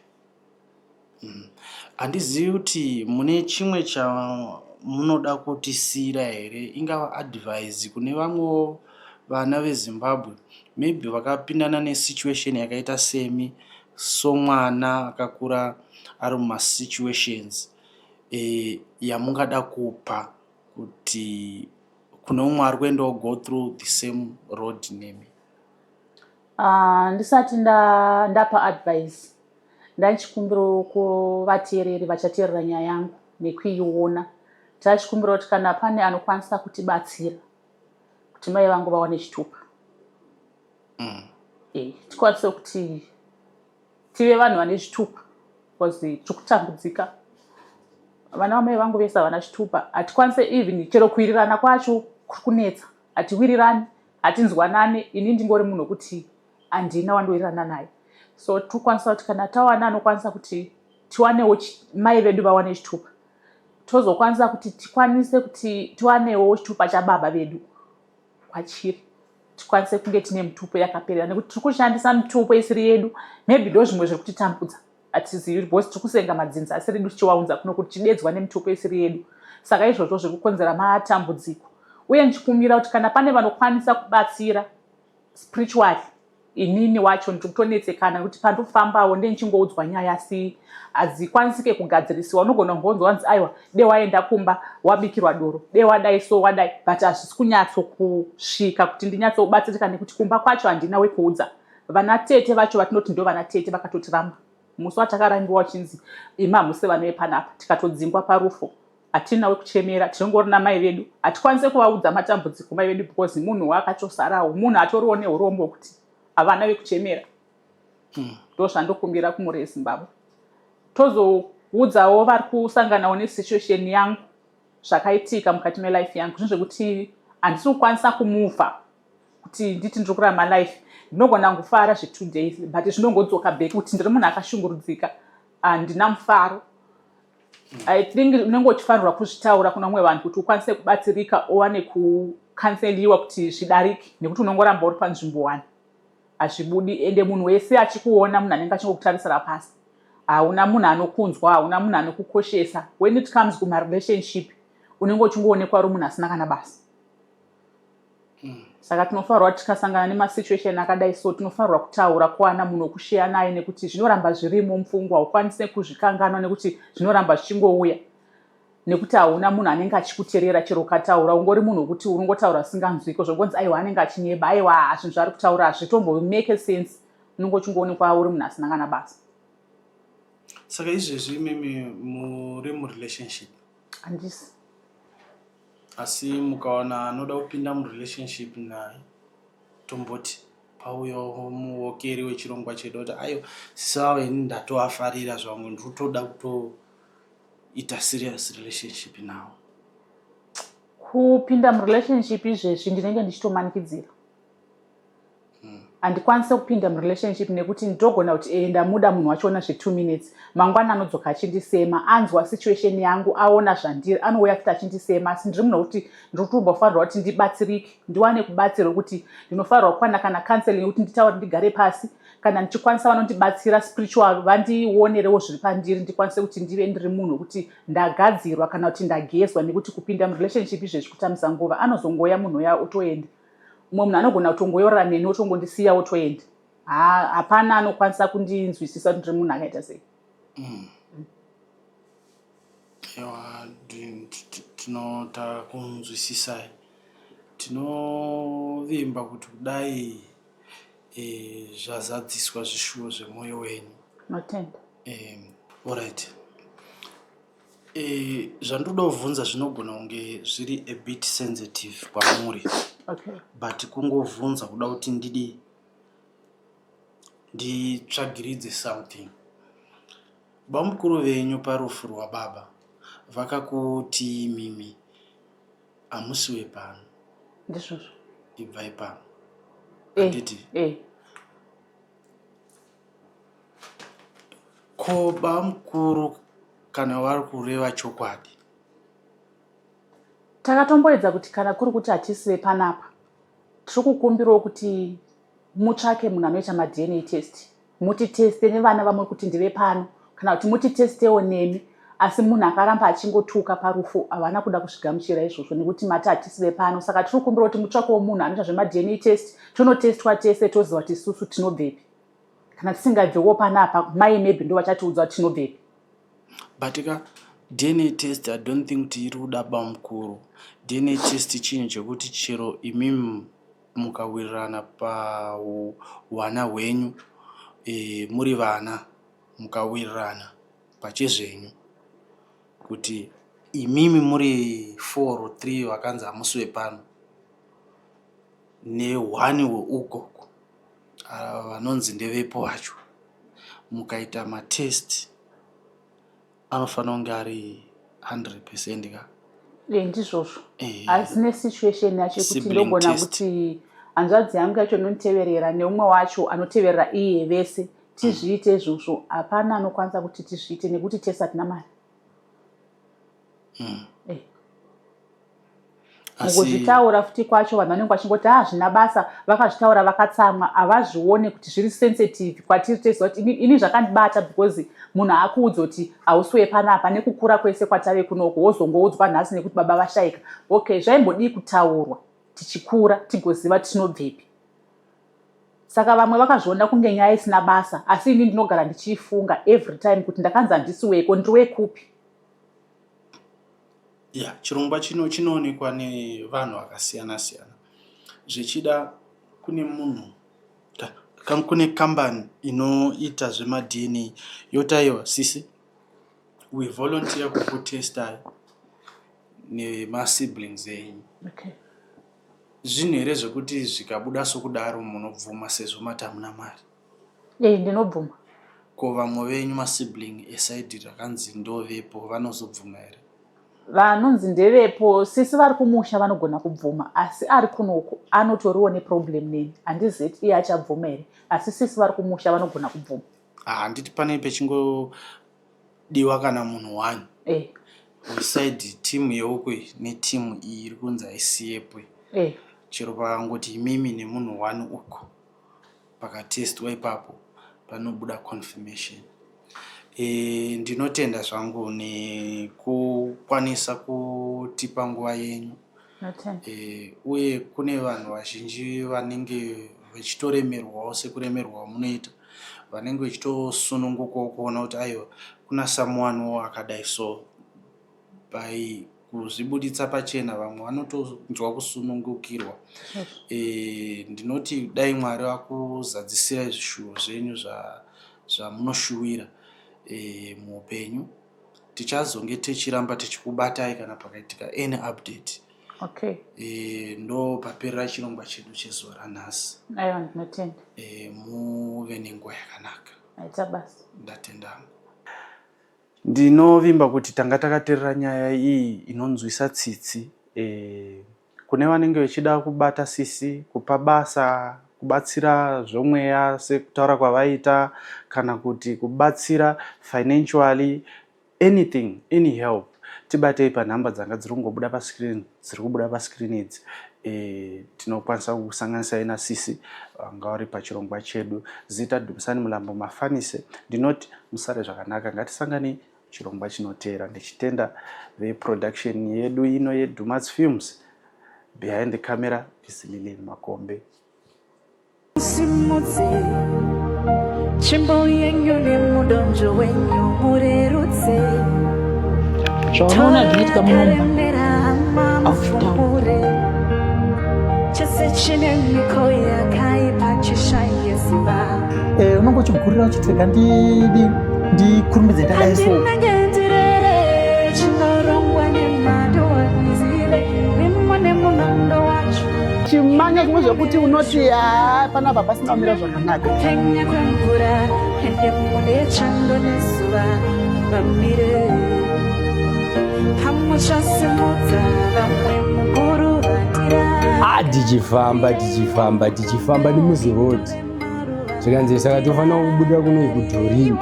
Handizivi kuti mune chimwe munoda kutisira here ingava advise kune vamwewo vana veZimbabwe maybe vakapindana nesituation yakaita semi, so mwana akakura ari mumasituations yamungada kupa kuti kune umwe ari kuendawo go through the same road nemi? Ndisati ndapa advice ndachikumbiro kuvateereri vachateerera nyaya yangu nekuiona. Tachikumbira kuti kana pane anokwanisa kutibatsira kuti mai vangu vawane chitupa, tikwanise kuti tive vanhu vane chitupa, because tikutambudzika. Vana vamai vangu vese havana chitupa. Hatikwanise even chero kuwirirana kwacho kuri kunetsa, hatiwirirani, hatinzwanani. Ini ndingori munhu wekuti handina wandowirirana naye. So tikwanisa kuti kana tawana anokwanisa kuti tiwanewo mai vedu vawane chitupa, tozokwanisa kuti tikwanise kuti tiwanewo chitupa chababa vedu kwachiri, tikwanise kunge tine mitupo yakaperera, nekuti tiri kushandisa mitupo isiri yedu. Maybe ndo zvimwe zviri kutitambudza, hatizivi, because tiri kusenga madzinzi asi redu tichiwaunza kuno kuti tidedzwa nemitupo isiri yedu. Saka izvozvo zviri kukonzera matambudziko. Uye ndichikumbira kuti kana pane vanokwanisa kubatsira spiritually, inini wacho ndiri kutonetsekana kuti pandofambawo ndenichingoudzwa nyaya asi hadzikwanisike kugadzirisiwa. Unogona kungonzwa wanzi aiwa de waenda kumba wabikirwa doro, de wadai so wadai, but hazvisi kunyatsokusvika kuti ndinyatsobatsirika nekuti kumba kwacho handina wekuudza. Vana tete vacho vatinoti ndo vana tete vakatotiramba. Musi watakarambiwa uchinzi ima muse vana vepanapa, tikatodzingwa parufo, hatina wekuchemera, tinongorina mai vedu, hatikwanise kuvaudza matambudziko mai vedu because munhu wakachosarawo, munhu atoriwo neurombo kuti havana vekuchemera. Ndo zvandokumbira kumhuri yeZimbabwe. Tozoudzawo vari kusanganawo nesituation yangu zvakaitika mukati melife yangu, zvinhu zvekuti handisi kukwanisa kumuvha kuti nditi ndiri kurama life. Ndinogona kungofara zve2 days but zvinongodzoka back kuti ndiri munhu akashungurudzika, handina mufaro. I think unenge uchifanirwa kuzvitaura kuna vamwe vanhu kuti ukwanise kubatsirika, uwane kukanseliwa kuti zvidarike, nekuti unongoramba uri panzvimbo 1 hazvibudi. Ende munhu wese achikuona, munhu anenge achingokutarisira pasi, hauna munhu anokunzwa, hauna munhu anokukoshesa. When it comes kuma relationship unenge uchingoonekwa uri munhu asina kana basa. Saka tinofanirwa tikasangana nemasituation akadai so tinofanirwa kutaura, kuwana munhu wekushare naye, nekuti zvinoramba zvirimo mupfungwa, haukwanise kuzvikanganwa nekuti zvinoramba zvichingouya, nekuti hauna munhu anenge achikuteerera chero ukataura. Ungori munhu wekuti unongotaura usinganzwiko, zvongonzi aiwa anenge achineba, aiwa zvinhu zvari kutaura hazvitombo make sense. Unenge uchingoonekwa uri munhu asina kana basa. Saka izvezvi mimi muri murelationship? Handisi. Asi mukaona anoda kupinda murelationship naye, tomboti pauyo muokeri wechirongwa chedu kuti aiwa sisawa ini ndatoafarira zvangu, ndiri kutoda kutoita serious relationship nawo. Kupinda murelationship izvezvi ndinenge ndichitomanikidzira. Handikwanise kupinda murelationship nekuti ndogona kuti ndamuda munhu wachona zve2 minutes, mangwana anodzoka achindisema, anzwa situation yangu, aona zvandiri, anouya futi achindisema. Asi ndiri munhu wekuti ndiri kutombofanirwa kuti ndibatsirike, ndiwane kubatsirwa, kuti ndinofanirwa kuwana kana counseling kuti nditaure, ndigare pasi, kana ndichikwanisa vanondibatsira spiritual vandionerewo zviri pandiri, ndikwanise kuti ndive ndiri munhu wekuti ndagadzirwa kana kuti ndagezwa. Nekuti kupinda murelationship izvezvi kutambisa nguva, anozongoya munhu uya otoenda. Mumwe munhu anogona kutongoyorora neni otongondisiya otoenda. Hapana anokwanisa kundinzwisisa kuti ndiri munhu akaita sei. Ewa tinota kunzwisisai, tinovimba kuti kudai zvazadziswa zvishuwo zvemwoyo wenyu. Notenda. Alright. Zvandoda kuvhunza zvinogona kunge zviri a bit sensitive kwamuri. Okay. But kungovhunza kuda kuti nditsvagiridze something. Bamukuru venyu parufu rwababa vakakuti mimi hamusi wepano. Ndizvozvo. Ibvai pano. Handiti? Ko bamukuru kana vari kureva chokwadi? Takatomboedza kuti kana kuri kuti hatisi vepanapa, tiri kukumbirawo kuti mutsvake munhu anoita maDNA test, mutiteste nevana vamwe kuti ndive pano, kana kuti mutitestewo nemi. asi munhu akaramba achingotuka parufu havana kuda kusvigamuchira izvozvo nekuti mati hatisive pano. Saka tiri kukumbira kuti mutsvakewo munhu anoita zvema-DNA test, tonotestwa tese toziva kuti isusu tinobvepi. Kana tisingabvewo panapa mai maybe ndo vachatiudza kuti tinobvepi. But DNA test I don't think kuti iri kuda bamukuru. DNA test chinhu chekuti chero imimi mukawirirana pawana hwenyu muri vana mukawirirana pachezvenyu kuti imimi muri 4 or 3 vakanzi hamusiwe pano ne1 weugogo vanonzi ndevepo vacho mukaita matest anofanira kunge ari 100% ka ndizvozvo. Asi nesituation yacho kuti ndogona kuti hanzvadzi yangu yacho noniteverera neumwe wacho anoteverera iye vese tizviite izvozvo. Hapana anokwanisa kuti tizviite nekuti tese hatina mari. Mukuzvitaura futi kwacho vanhu vanenge vachingoti zvina basa, vakazvitaura vakatsamwa, havazvione kuti zviri sensitive kwatiri teziva kuti ini zvakandibata because munhu akuudza kuti hausiwe panapa nekukura kwese kwatave kunoko wozongoudzwa nhasi nekuti baba vashayika. Okay, zvaimbodii kutaurwa tichikura tigoziva tinobvepi. Saka vamwe vakazviona kunge nyaya isina basa, asi ini ndinogara ndichifunga every time kuti ndakanzi handisiweko ndiri wekupi. Chirongwa chino chinoonekwa nevanhu vakasiyana siyana. Zvichida kune munhu kune kambani inoita zvema-DNA yotaiwa sisi we volunteer kukutesta nema-siblings enyu. Zvinhu here zvekuti zvikabuda sokudaro munobvuma sezvo mati hamuna mari? Ndinobvuma. Ko vamwe venyu ma-sibling esaidi rakanzi ndovepo vanozobvuma here? Vanonzi ndevepo sisi vari kumusha vanogona kubvuma, asi ari kunoko anotoriwo neproblem neni. Handizeti iye achabvuma here, asi sisi vari kumusha vanogona kubvuma. Handiti pane pechingodiwa kana munhu 1 wesaidi timu yeuko netimu iyi iri kunzi haisiyepo. Chero pakangoti imimi nemunhu 1 uko pakatestwa ipapo panobuda confirmation. Ndinotenda zvangu nekukwanisa kutipa nguva yenyu. Uye kune vanhu vazhinji vanenge vachitoremerwawo sekuremerwa munoita, vanenge vachitosunungukawo kuona kuti aiwa kuna someone akadai so by kuzvibuditsa pachena vamwe vanotonzwa kusunungukirwa. Ndinoti dai Mwari vakuzadzisira zvishuwo zvenyu zvamunoshuwira muupenyu, tichazonge tichiramba tichikubatai kana pakaitika any update. Ndo paperera chirongwa chedu chezuva ranhasi. Ndinotenda. Muve nenguva yakanaka. Basa. Ndatenda. Ndinovimba kuti tanga takateerera nyaya iyi inonzwisa tsitsi. Kune vanenge vachida kubata sisi, kupa basa, kubatsira zvomweya sekutaura kwavaita, kana kuti kubatsira financially, anything, any help. Tibatei panhamba dzanga dziri kungobuda paskrini idzi. Tinokwanisa kusanganisa ina sisi vanga vari pachirongwa chedu. Zita Dumisani Mulambo Mafanise. Ndinoti musare zvakanaka, ngatisangane chirongwa chinoteera. Ndichitenda veproduction yedu ino yeDumas Films. Behind the camera is Lilian Makombe. Chimbo yenyu nemudonjo wenyu murerutse. Zvaona zvinoitika munyumba chese chine miko yakaipa chishaye simba. Unongochigurira uchitega ndikurumidze ndadai so. Ndinangendirere chinorongwa nemadoa nizire nimone munondo wacho. Chimanya chimwe zvekuti unoti panapa pasina kumira zvakanaka. Penya kwemvura ende mune chando nezuva vamire. Hamuchasimudza vamwe mukuru vandira. Tichifamba nemuzi road. Zvikanzi saka tofanira kubuda kuno kudhorini.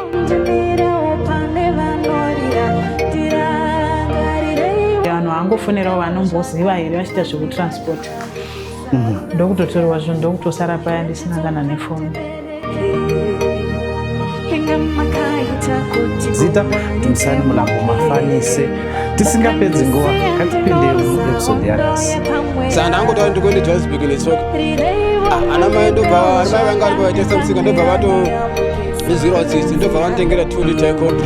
Vanhu vangofonerawo vanomboziva here vachiita zvekutransport. Ndokutotorwa zvinhu ndokutosara paya ndisina kana nefoni. Inga makaita zita Dumisani Mulambo Mafanise. Tisingapedzi nguva katipinde muepisode yanhasi. Sana angoti ndikuende Johannesburg netsoka. Ana mai ndobva ari mai vanga vari paitesa musika ndobva vato miziro atsitsi ndobva vanotengera 2 liter yecontro.